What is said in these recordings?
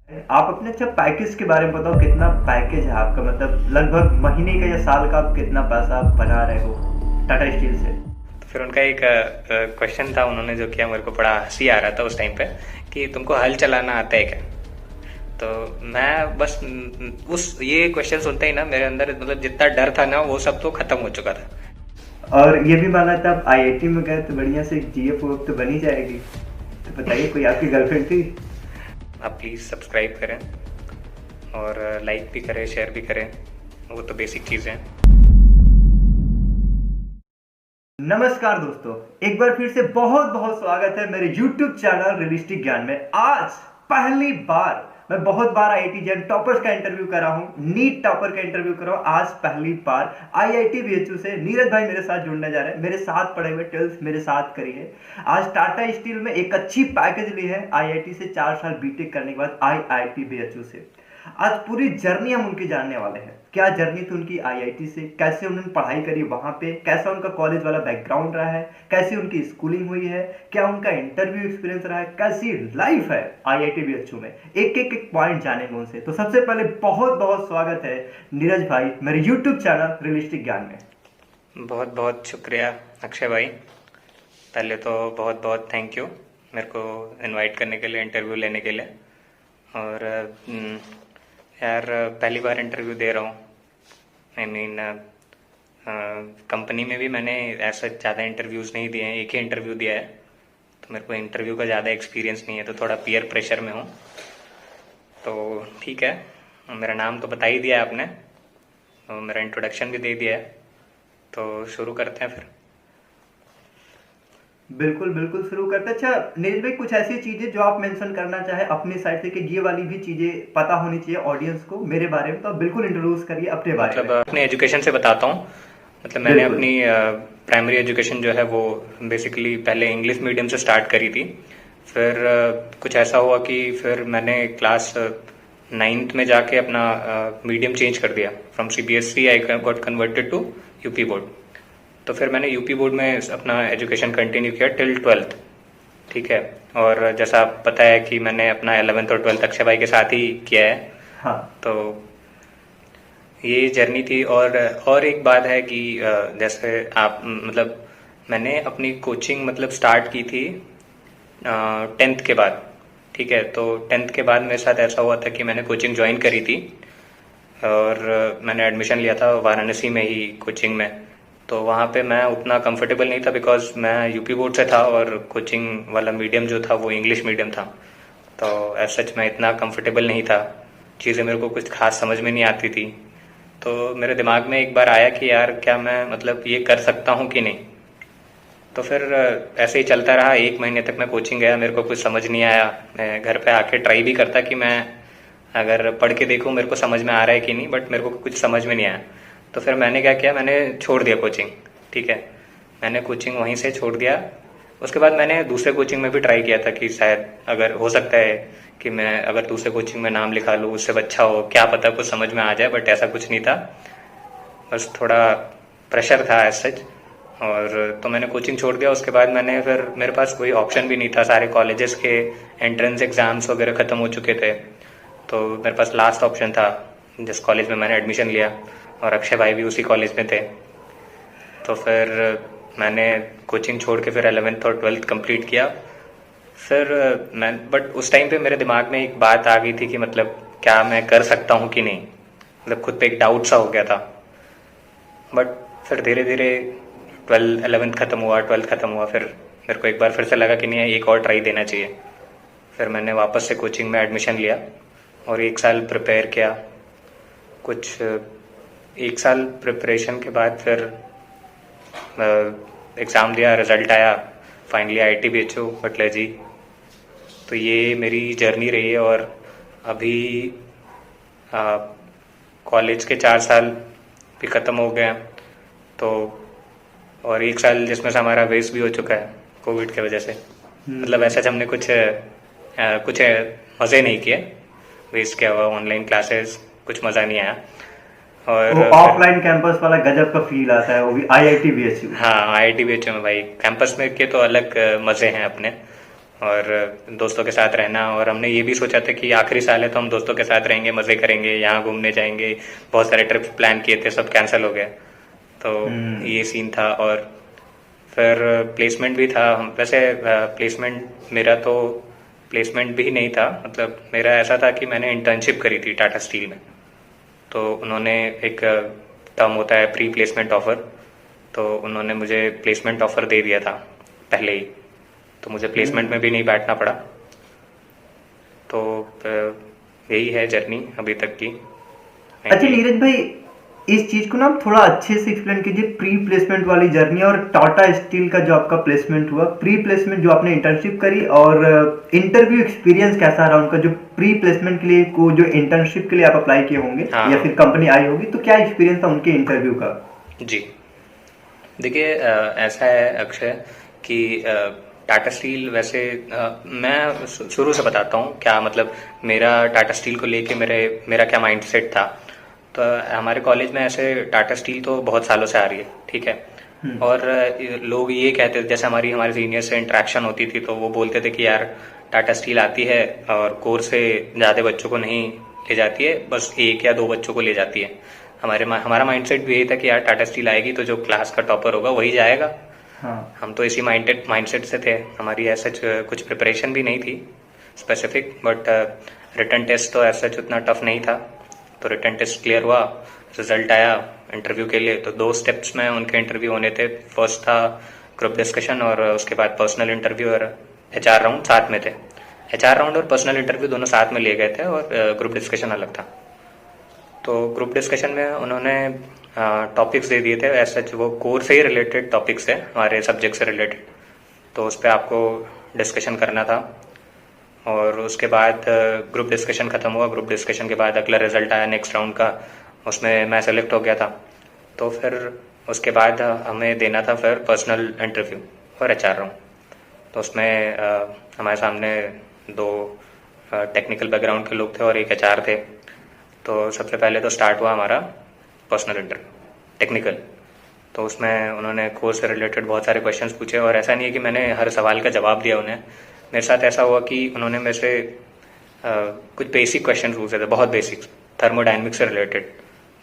आप अपने अच्छा पैकेज के बारे में बताओ, कितना पैकेज है आपका? मतलब लगभग महीने का या साल का आप कितना पैसा बना रहे हो टाटा स्टील से? तो फिर उनका एक क्वेश्चन था, उन्होंने जो किया मेरे को बड़ा हंसी आ रहा था उस टाइम पे कि तुमको हल चलाना आता है क्या। तो मैं बस उस ये क्वेश्चन सुनते ही ना मेरे अंदर मतलब जितना डर था ना वो सब तो खत्म हो चुका था। और ये भी माना था आप आईआईटी में गए तो बढ़िया से जीएफ तो बनी जाएगी। तो बताइए, कोई आपकी गर्लफ्रेंड थी? आप प्लीज़ सब्सक्राइब करें और लाइक भी करें, शेयर भी करें, वो तो बेसिक चीज़ें हैं। नमस्कार दोस्तों, एक बार फिर से बहुत बहुत स्वागत है मेरे YouTube चैनल रियलिस्टिक ज्ञान में। आज पहली बार मैं बहुत बार आईआईटी जैन टॉपर्स का इंटरव्यू कर रहा हूं, नीट टॉपर का इंटरव्यू कर रहा हूं। आज पहली बार आईआईटी बीएचयू से नीरज भाई मेरे साथ जुड़ने जा रहे हैं। मेरे साथ पढ़े हुए 12th मेरे साथ करी है। आज टाटा स्टील में एक अच्छी पैकेज ली है आईआईटी से 4 साल बीटेक करने के बाद आईआईटी बीएचयू से। आज पूरी जर्नी हम उनकी जानने वाले हैं। क्या जर्नी थी उनकी आईआईटी से, कैसे उन्होंने पढ़ाई करी वहां पे, कैसा उनका कॉलेज वाला बैकग्राउंड रहा है, कैसी उनकी स्कूलिंग हुई है, क्या उनका इंटरव्यू एक्सपीरियंस रहा है, कैसी लाइफ है आईआईटी बीएचयू में, एक पॉइंट जानेंगे उनसे। तो सबसे पहले बहुत बहुत स्वागत है नीरज भाई मेरे यूट्यूब चैनल रियलिस्टिक ज्ञान में। बहुत बहुत शुक्रिया अक्षय भाई। पहले तो बहुत बहुत थैंक यू मेरे को इनवाइट करने के लिए, इंटरव्यू लेने के लिए। और यार पहली बार इंटरव्यू दे रहा हूँ। आई मीन कंपनी में भी मैंने ऐसा ज़्यादा इंटरव्यूज़ नहीं दिए हैं, एक ही इंटरव्यू दिया है। तो मेरे को इंटरव्यू का ज़्यादा एक्सपीरियंस नहीं है, तो थोड़ा पीयर प्रेशर में हूँ। तो ठीक है, मेरा नाम तो बता ही दिया है आपने, तो मेरा इंट्रोडक्शन भी दे दिया है, तो शुरू करते हैं फिर। बिल्कुल बिल्कुल शुरू करते हैं। अच्छा नीरज भाई, कुछ ऐसी चीजें जो आप मेंशन करना चाहे अपनी साइड से कि ये वाली भी चीजें पता होनी चाहिए ऑडियंस को मेरे बारे में, तो आप बिल्कुल इंट्रोड्यूस करिए अपने बारे मतलब में। अपने एजुकेशन से बताता हूँ। मतलब मैंने बिल्कुल। अपनी प्राइमरी एजुकेशन जो है वो बेसिकली पहले इंग्लिश मीडियम से स्टार्ट करी थी। फिर कुछ ऐसा हुआ कि फिर मैंने क्लास 9th में जाके अपना मीडियम चेंज कर दिया। From CBSE I got converted to UP board. तो फिर मैंने यूपी बोर्ड में अपना एजुकेशन कंटिन्यू किया टिल 12th। ठीक है। और जैसा आप पता है कि मैंने अपना 11th और 12th अक्षय भाई के साथ ही किया है। हाँ। तो ये जर्नी थी। और एक बात है कि जैसे आप मतलब मैंने अपनी कोचिंग मतलब स्टार्ट की थी 10th के बाद। ठीक है। तो 10th के बाद मेरे साथ ऐसा हुआ था कि मैंने कोचिंग ज्वाइन करी थी और मैंने एडमिशन लिया था वाराणसी में ही कोचिंग में। तो वहाँ पे मैं उतना कंफर्टेबल नहीं था बिकॉज मैं यूपी बोर्ड से था और कोचिंग वाला मीडियम जो था वो इंग्लिश मीडियम था। तो एज सच मैं इतना कंफर्टेबल नहीं था, चीज़ें मेरे को कुछ खास समझ में नहीं आती थी। तो मेरे दिमाग में एक बार आया कि यार क्या मैं मतलब ये कर सकता हूँ कि नहीं। तो फिर ऐसे ही चलता रहा। 1 महीने तक मैं कोचिंग गया, मेरे को कुछ समझ नहीं आया। मैं घर पे आके ट्राई भी करता कि मैं अगर पढ़ के देखूँ मेरे को समझ में आ रहा है कि नहीं, बट मेरे को कुछ समझ में नहीं आया। तो फिर मैंने क्या किया, मैंने छोड़ दिया कोचिंग। ठीक है, मैंने कोचिंग वहीं से छोड़ दिया। उसके बाद मैंने दूसरे कोचिंग में भी ट्राई किया था कि शायद अगर हो सकता है कि मैं अगर दूसरे कोचिंग में नाम लिखा लूँ उससे अच्छा हो, क्या पता कुछ समझ में आ जाए, बट ऐसा कुछ नहीं था। बस थोड़ा प्रेशर था एज सच। और तो मैंने कोचिंग छोड़ दिया। उसके बाद मैंने फिर मेरे पास कोई ऑप्शन भी नहीं था, सारे कॉलेजेस के एंट्रेंस एग्ज़ाम्स वगैरह ख़त्म हो चुके थे। तो मेरे पास लास्ट ऑप्शन था जिस कॉलेज में मैंने एडमिशन लिया, और अक्षय भाई भी उसी कॉलेज में थे। तो फिर मैंने कोचिंग छोड़ के फिर 11th और 12th कंप्लीट किया। फिर मैं बट उस टाइम पे मेरे दिमाग में एक बात आ गई थी कि मतलब क्या मैं कर सकता हूँ कि नहीं। मतलब खुद पे एक डाउट सा हो गया था। बट फिर धीरे धीरे 11th ख़त्म हुआ, 12th ख़त्म हुआ, फिर मेरे को एक बार फिर से लगा कि नहीं एक और ट्राई देना चाहिए। फिर मैंने वापस से कोचिंग में एडमिशन लिया और 1 साल प्रिपेयर किया। कुछ 1 साल प्रिपरेशन के बाद फिर एग्ज़ाम दिया, रिज़ल्ट आया, फाइनली आईआईटी बीएचयू बटलर जी। तो ये मेरी जर्नी रही है। और अभी कॉलेज के 4 साल भी ख़त्म हो गए हैं। तो और 1 साल जिसमें से हमारा वेस्ट भी हो चुका है कोविड की वजह से। मतलब ऐसा हमने कुछ मज़े नहीं किए, वेस्ट किया हुआ ऑनलाइन क्लासेस, कुछ मज़ा नहीं आया। और वो ऑफलाइन कैंपस वाला गजब का फील आता है, वो भी आईआईटी बीएचयू। हाँ, आईआईटी बीएचयू में भाई कैंपस में के तो अलग मज़े हैं अपने। और दोस्तों के साथ रहना। और हमने ये भी सोचा था कि आखिरी साल है तो हम दोस्तों के साथ रहेंगे, मज़े करेंगे, यहाँ घूमने जाएंगे। बहुत सारे ट्रिप्स प्लान किए थे, सब कैंसिल हो गए। तो हम्म। ये सीन था। और फिर प्लेसमेंट भी था। हम वैसे प्लेसमेंट मेरा तो प्लेसमेंट भी नहीं था, मतलब मेरा ऐसा था कि मैंने इंटर्नशिप करी थी टाटा स्टील में। तो उन्होंने एक टर्म होता है प्री प्लेसमेंट ऑफ़र, तो उन्होंने मुझे प्लेसमेंट ऑफ़र दे दिया था पहले ही। तो मुझे प्लेसमेंट में भी नहीं बैठना पड़ा। तो यही है जर्नी अभी तक की। अच्छा नीरज भाई, इस चीज को ना आप थोड़ा अच्छे से एक्सप्लेन कीजिए, प्री प्लेसमेंट वाली जर्नी और टाटा स्टील का जो आपका प्लेसमेंट हुआ, प्री प्लेसमेंट जो आपने इंटर्नशिप करी, और इंटरव्यू एक्सपीरियंस कैसा रहा उनका, जो प्री प्लेसमेंट के लिए को जो इंटर्नशिप के लिए आप अप्लाई किए होंगे हाँ या फिर कंपनी आई होगी, तो क्या एक्सपीरियंस था उनके इंटरव्यू का? जी, देखिए ऐसा है अक्षय कि टाटा स्टील वैसे मैं शुरू से बताता हूँ क्या मतलब मेरा टाटा स्टील को लेके मेरा क्या माइंडसेट था। तो हमारे कॉलेज में ऐसे टाटा स्टील तो बहुत सालों से आ रही है, ठीक है। और लोग ये कहते थे, जैसे हमारे सीनियर से इंटरेक्शन होती थी तो वो बोलते थे कि यार टाटा स्टील आती है और कोर्स से ज़्यादा बच्चों को नहीं ले जाती है, बस एक या दो बच्चों को ले जाती है। हमारा माइंडसेट भी यही था कि यार टाटा स्टील आएगी तो जो क्लास का टॉपर होगा वही जाएगा। हाँ। हम तो इसी माइंडसेट से थे। हमारी ऐसा कुछ प्रिपरेशन भी नहीं थी स्पेसिफिक, बट रिटन टेस्ट तो ऐसा उतना टफ नहीं था। तो रिटन टेस्ट क्लियर हुआ, रिजल्ट आया इंटरव्यू के लिए। तो 2 स्टेप्स में उनके इंटरव्यू होने थे। फर्स्ट था ग्रुप डिस्कशन और उसके बाद पर्सनल इंटरव्यू और HR राउंड साथ में थे। HR राउंड और पर्सनल इंटरव्यू दोनों साथ में लिए गए थे और ग्रुप डिस्कशन अलग था। तो ग्रुप डिस्कशन में उन्होंने टॉपिक्स दे दिए थे, ऐसा वो कोर्स से ही रिलेटेड टॉपिक्स है, हमारे सब्जेक्ट से रिलेटेड। तो उस पर आपको डिस्कशन करना था। और उसके बाद ग्रुप डिस्कशन ख़त्म हुआ। ग्रुप डिस्कशन के बाद अगला रिजल्ट आया नेक्स्ट राउंड का, उसमें मैं सेलेक्ट हो गया था। तो फिर उसके बाद हमें देना था फिर पर्सनल इंटरव्यू और HR राउंड। तो उसमें हमारे सामने 2 टेक्निकल बैकग्राउंड के लोग थे और एक HR थे। तो सबसे पहले तो स्टार्ट हुआ हमारा पर्सनल इंटरव्यू टेक्निकल। तो उसमें उन्होंने कोर्स से रिलेटेड बहुत सारे क्वेश्चंस पूछे और ऐसा नहीं है कि मैंने हर सवाल का जवाब दिया उन्हें। मेरे साथ ऐसा हुआ कि उन्होंने मेरे से कुछ बेसिक क्वेश्चन पूछे थे, बहुत बेसिक, थर्मोडायनेमिक्स से रिलेटेड,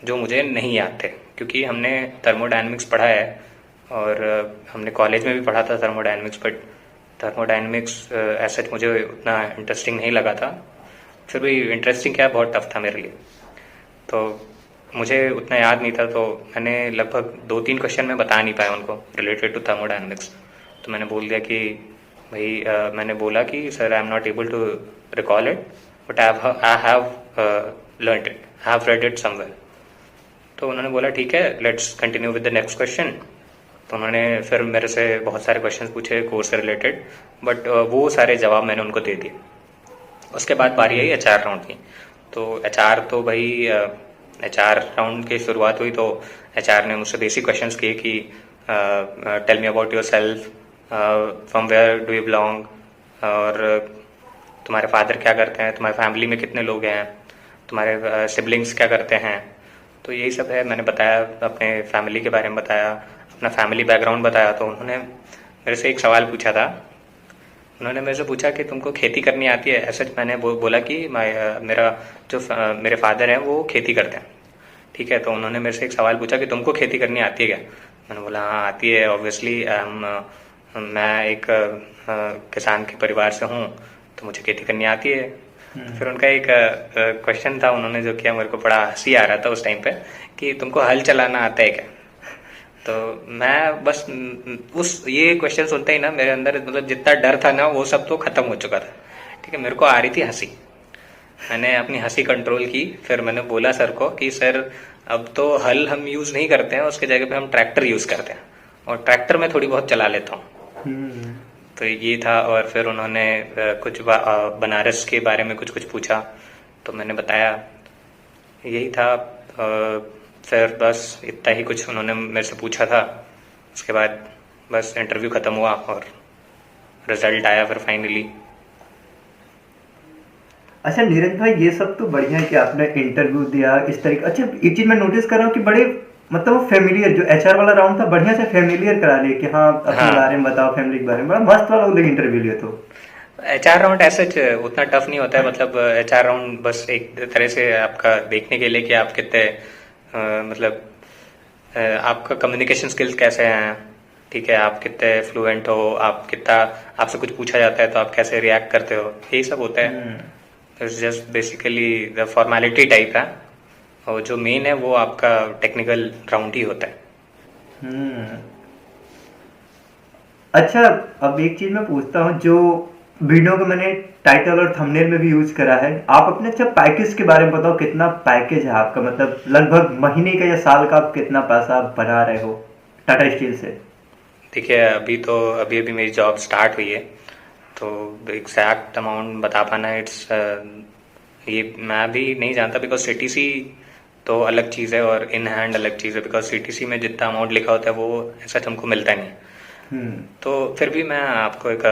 जो मुझे नहीं याद थे क्योंकि हमने थर्मोडायनेमिक्स पढ़ा है और हमने कॉलेज में भी पढ़ा था थर्मोडायनेमिक्स, बट थर्मोडायनेमिक्स ऐसा मुझे उतना इंटरेस्टिंग नहीं लगा था। फिर भी इंटरेस्टिंग क्या, बहुत टफ था मेरे लिए। तो मुझे उतना याद नहीं था, तो मैंने लगभग 2-3 क्वेश्चन में बता नहीं पाया उनको रिलेटेड टू थर्मोडायनेमिक्स। तो मैंने बोल दिया कि भाई मैंने बोला कि sir I am not able to recall it, but I have learned it, I have read it somewhere. तो उन्होंने बोला ठीक है, let's continue with the next question. तो उन्होंने फिर मेरे से बहुत सारे क्वेश्चन पूछे कोर्स से रिलेटेड, बट वो सारे जवाब मैंने उनको दे दिए। उसके बाद बारी आई HR राउंड की। तो HR तो भाई HR राउंड की शुरुआत हुई तो HR ने मुझसे बेसिक क्वेश्चंस किए कि tell me about yourself, from where do you belong, और तुम्हारे फादर क्या करते हैं, तुम्हारे फैमिली में कितने लोग हैं, तुम्हारे सिबलिंग्स क्या करते हैं। तो यही सब है। मैंने बताया, अपने फैमिली के बारे में बताया, अपना फैमिली बैकग्राउंड बताया। तो उन्होंने मेरे से एक सवाल पूछा था। उन्होंने मेरे से पूछा कि तुमको खेती करनी आती है? ऐसा मैंने बोला कि मेरे फादर हैं वो खेती करते हैं, ठीक है। तो उन्होंने मेरे से एक सवाल पूछा कि तुमको खेती करनी आती है क्या? मैंने बोला हाँ आती है, ऑब्वियसली मैं एक किसान के परिवार से हूँ तो मुझे खेती करनी आती है। फिर उनका एक क्वेश्चन था उन्होंने जो किया, मेरे को बड़ा हंसी आ रहा था उस टाइम पे, कि तुमको हल चलाना आता है क्या? तो मैं बस ये क्वेश्चन सुनते ही ना मेरे अंदर मतलब जितना डर था ना वो सब तो खत्म हो चुका था, ठीक है। मेरे को आ रही थी हंसी, मैंने अपनी हंसी कंट्रोल की। फिर मैंने बोला सर को कि सर अब तो हल हम यूज़ नहीं करते हैं, उसके जगह पे हम ट्रैक्टर यूज़ करते हैं, और ट्रैक्टर में थोड़ी बहुत चला लेता हूँ। तो ये था। और फिर उन्होंने कुछ बनारस के बारे में कुछ पूछा तो मैंने बताया, यही था। फिर बस इतना ही कुछ उन्होंने मेरे से पूछा था। उसके बाद बस इंटरव्यू ख़त्म हुआ और रिजल्ट आया फिर फाइनली। अच्छा नीरज भाई, ये सब तो बढ़िया है कि आपने इंटरव्यू दिया इस तरीके। अच्छा एक चीज मैं नोटिस कर रहा हूँ कि बड़े मतलब फेमिलियर, जो HR वाला राउंड था बढ़िया से फेमिलियर करा लिए कि हाँ अपने बारे में बताओ, फैमिली के बारे में, बड़ा मस्त वाला लोग इंटरव्यू लिए। तो HR राउंड ऐसे उतना टफ नहीं होता है, मतलब HR राउंड बस एक तरह से आपका देखने के लिए कि आप कितने मतलब आपका कम्युनिकेशन स्किल्स कैसे हैं, ठीक है, आप कितने फ्लुएंट हो, आप कितना, आपसे कुछ पूछा जाता है तो आप कैसे रिएक्ट करते हो, यही सब होता है। Hmm. It's just basically the formality type है, और जो मेन है वो आपका टेक्निकल राउंड ही होता है। हम्म। अच्छा, अब एक चीज मैं पूछता हूँ, जो वीडियो को मैंने टाइटल और थंबनेल में भी यूज करा है, आप अपने अच्छा पैकेज के बारे में बताओ, कितना पैकेज है आपका, मतलब लगभग महीने का या साल का आप कितना पैसा बना रहे हो टाटा स्टील से? देखिए, अभी तो अभी अभी मेरी जॉब स्टार्ट हुई है, तो एग्जैक्ट अमाउंट बता पाना इट्स ये मैं भी नहीं जानता, बिकॉज सीटीसी तो अलग चीज़ है और इन हैंड अलग चीज़ है, बिकॉज सीटीसी में जितना अमाउंट लिखा होता है वो ऐसा हमको मिलता नहीं। हम्म। तो फिर भी मैं आपको एक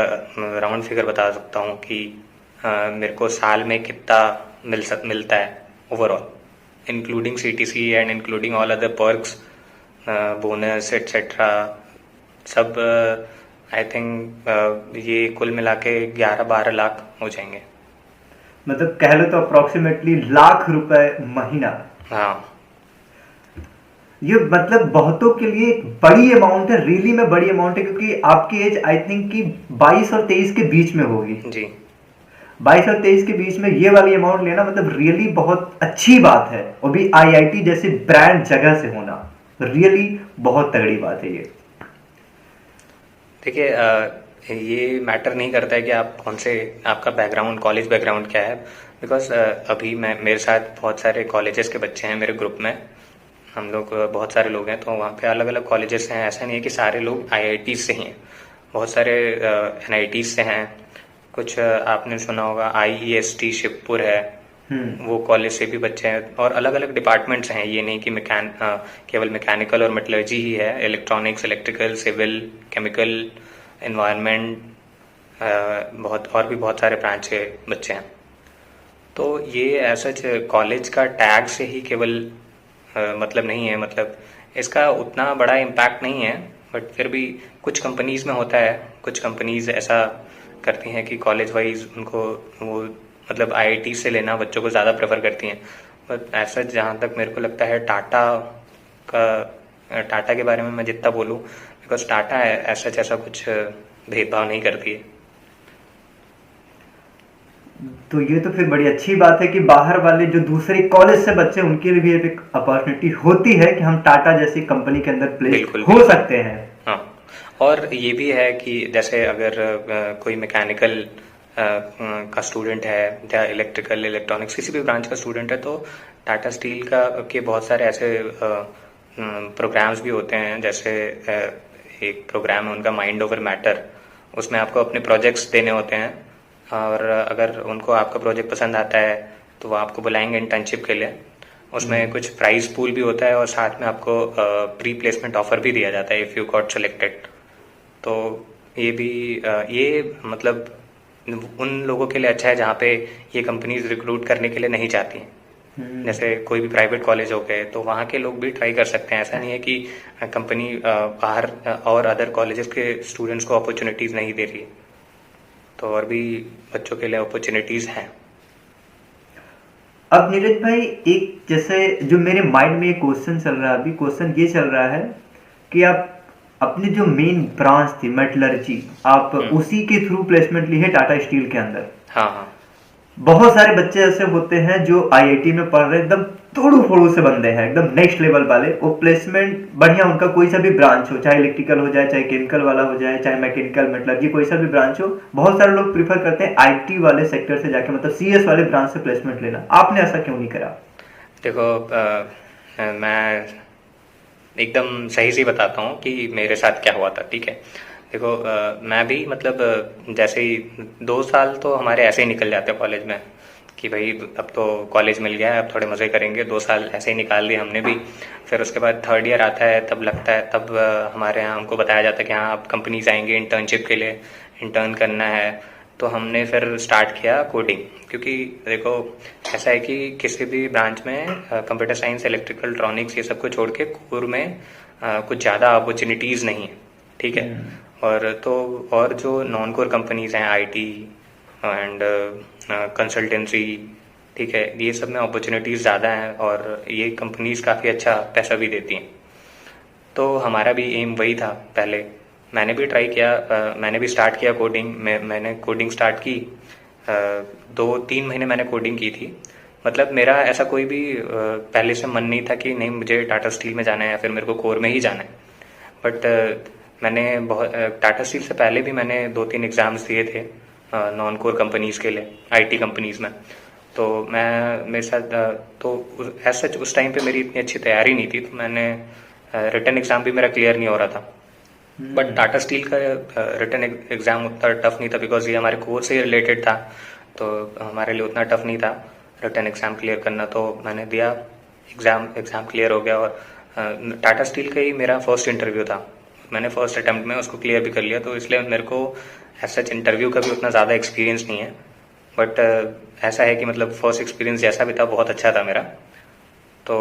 राउंड फिगर बता सकता हूँ कि मेरे को साल में कितना मिलता है overall, including CTC and including all other perks, bonus etcetera सब। आई थिंक ये कुल मिला के 11-12 लाख हो जाएंगे। मतलब कह लो तो अप्रोक्सीमेटली लाख रुपए महीना। हाँ ये मतलब बहुतों के लिए एक बड़ी अमाउंट है, रियली में बड़ी अमाउंट है, क्योंकि आपकी एज आई थिंक कि 22 और 23 के बीच में होगी। जी। 22 और 23 के बीच में ये वाली अमाउंट लेना मतलब रियली बहुत अच्छी बात है, और भी आईआईटी जैसे ब्रांड जगह से होना रियली बहुत तगड़ी बात है ये। देखिए, ये मैटर नहीं करता है कि आप कौन से, आपका बैकग्राउंड, कॉलेज बैकग्राउंड क्या है, बिकॉज अभी मेरे साथ बहुत सारे कॉलेजेस के बच्चे हैं मेरे ग्रुप में। हम लोग बहुत सारे लोग हैं, तो वहाँ पे अलग अलग कॉलेजेस हैं, ऐसा नहीं है कि सारे लोग आईआईटी से ही हैं, बहुत सारे एनआईटी से हैं, कुछ आपने सुना होगा आईईएसटी शिवपुर है, वो कॉलेज से भी बच्चे हैं, और अलग अलग डिपार्टमेंट्स हैं, ये नहीं कि केवल मैकेनिकल और मेटलर्जी ही है, electronics, electrical, civil, chemical, environment, बहुत और भी बहुत सारे ब्रांच के बच्चे हैं। तो ये ऐसा कॉलेज का टैग से ही केवल मतलब नहीं है, मतलब इसका उतना बड़ा इम्पैक्ट नहीं है, बट फिर भी कुछ कंपनीज में होता है, कुछ कंपनीज ऐसा करती हैं कि कॉलेज वाइज उनको वो मतलब आईआईटी से लेना बच्चों को ज़्यादा प्रेफर करती हैं। बट ऐसा जहाँ तक मेरे को लगता है टाटा के बारे में मैं जितना बोलूँ, बिकॉज टाटा ऐसा कुछ भेदभाव नहीं करती है। तो ये तो फिर बड़ी अच्छी बात है कि बाहर वाले जो दूसरे कॉलेज से बच्चे, उनके लिए भी एक अपॉर्चुनिटी होती है कि हम टाटा जैसी कंपनी के अंदर प्लेस बिल्कुल हो सकते हैं। हाँ, और ये भी है कि जैसे अगर कोई मैकेनिकल का स्टूडेंट है या इलेक्ट्रिकल इलेक्ट्रॉनिक्स किसी भी ब्रांच का स्टूडेंट है, तो टाटा स्टील के बहुत सारे ऐसे प्रोग्राम्स भी होते हैं, जैसे एक प्रोग्राम है उनका माइंड ओवर मैटर, उसमें आपको अपने प्रोजेक्ट्स देने होते हैं, और अगर उनको आपका प्रोजेक्ट पसंद आता है तो वो आपको बुलाएंगे इंटर्नशिप के लिए। उसमें कुछ प्राइस पूल भी होता है, और साथ में आपको प्री प्लेसमेंट ऑफर भी दिया जाता है इफ़ यू गॉट सेलेक्टेड। तो ये भी ये मतलब उन लोगों के लिए अच्छा है जहाँ पे ये कंपनीज रिक्रूट करने के लिए नहीं चाहती हैं, जैसे कोई भी प्राइवेट कॉलेज हो गए, तो वहाँ के लोग भी ट्राई कर सकते हैं। ऐसा नहीं है कि कंपनी बाहर और अदर कॉलेजेस के स्टूडेंट्स को अपॉर्चुनिटीज़ नहीं दे रही है, तो और भी बच्चों के लिए अपॉर्चुनिटीज़ हैं। अब नीरज भाई, एक जैसे जो मेरे माइंड में एक क्वेश्चन चल रहा है, अभी क्वेश्चन ये चल रहा है कि आप अपनी जो मेन ब्रांच थी मेटलर्जी, आप उसी के थ्रू प्लेसमेंट ली है टाटा स्टील के अंदर। हाँ हाँ। बहुत सारे बच्चे ऐसे होते हैं जो आईआईटी में पढ़ रहे हैं, एकदम तोड़ू फोड़ू से बंदे हैं, एकदम नेक्स्ट लेवल वाले, वो प्लेसमेंट बढ़िया, उनका कोई सा भी ब्रांच हो, चाहे इलेक्ट्रिकल हो जाए, चाहे केमिकल वाला हो जाए, चाहे मैकेनिकल मेटलर्जी, कोई सा भी ब्रांच हो, बहुत सारे लोग प्रीफर करते हैं आईटी वाले सेक्टर से जाके, मतलब सीएस वाले ब्रांच से प्लेसमेंट लेना। आपने ऐसा क्यों नहीं करा? देखो, मैं एकदम सही से बताता हूँ कि मेरे साथ क्या हुआ था, ठीक है। देखो, मैं भी मतलब जैसे ही 2 साल तो हमारे ऐसे ही निकल जाते हैं कॉलेज में कि भाई अब तो कॉलेज मिल गया है, अब थोड़े मज़े करेंगे, 2 साल ऐसे ही निकाल दिए हमने भी। फिर उसके बाद 3rd ईयर आता है, तब लगता है, तब हमारे यहाँ हमको बताया जाता है कि हाँ आप कंपनीज आएंगे इंटर्नशिप के लिए, इंटर्न करना है। तो हमने फिर स्टार्ट किया कोडिंग, क्योंकि देखो ऐसा है कि किसी भी ब्रांच में कंप्यूटर साइंस, इलेक्ट्रिकल, इलेक्ट्रॉनिक्स ये सब को छोड़ के कोर में कुछ ज़्यादा अपॉर्चुनिटीज़ नहीं है, ठीक है। और जो नॉन कोर कंपनीज हैं, आईटी एंड कंसल्टेंसी, ठीक है, ये सब में अपॉर्चुनिटीज़ ज़्यादा हैं और ये कंपनीज काफ़ी अच्छा पैसा भी देती हैं। तो हमारा भी एम वही था। पहले मैंने भी ट्राई किया, मैंने भी स्टार्ट किया कोडिंग। मैंने कोडिंग स्टार्ट की, 2-3 महीने मैंने कोडिंग की थी। मतलब मेरा ऐसा कोई भी पहले से मन नहीं था कि नहीं मुझे टाटा स्टील में जाना है या फिर मेरे को कोर में ही जाना है। बट मैंने बहुत टाटा स्टील से पहले भी मैंने 2-3 एग्ज़ाम्स दिए थे नॉन कोर कंपनीज़ के लिए, आईटी कंपनीज़ में। तो मैं मेरे साथ तो एज सच उस टाइम पे मेरी इतनी अच्छी तैयारी नहीं थी, तो मैंने रिटन एग्ज़ाम भी मेरा क्लियर नहीं हो रहा था। बट टाटा स्टील का रिटन एग्ज़ाम उतना टफ नहीं था बिकॉज ये हमारे कोर से ही रिलेटेड था, तो हमारे लिए उतना टफ नहीं था रिटन एग्ज़ाम क्लियर करना। तो मैंने दिया एग्ज़ाम क्लियर हो गया और टाटा स्टील का ही मेरा फर्स्ट इंटरव्यू था। मैंने फर्स्ट अटैम्प्ट में उसको क्लियर भी कर लिया, तो इसलिए मेरे को एज सच इंटरव्यू का भी उतना ज़्यादा एक्सपीरियंस नहीं है। बट ऐसा है कि मतलब फर्स्ट एक्सपीरियंस जैसा भी था बहुत अच्छा था मेरा। तो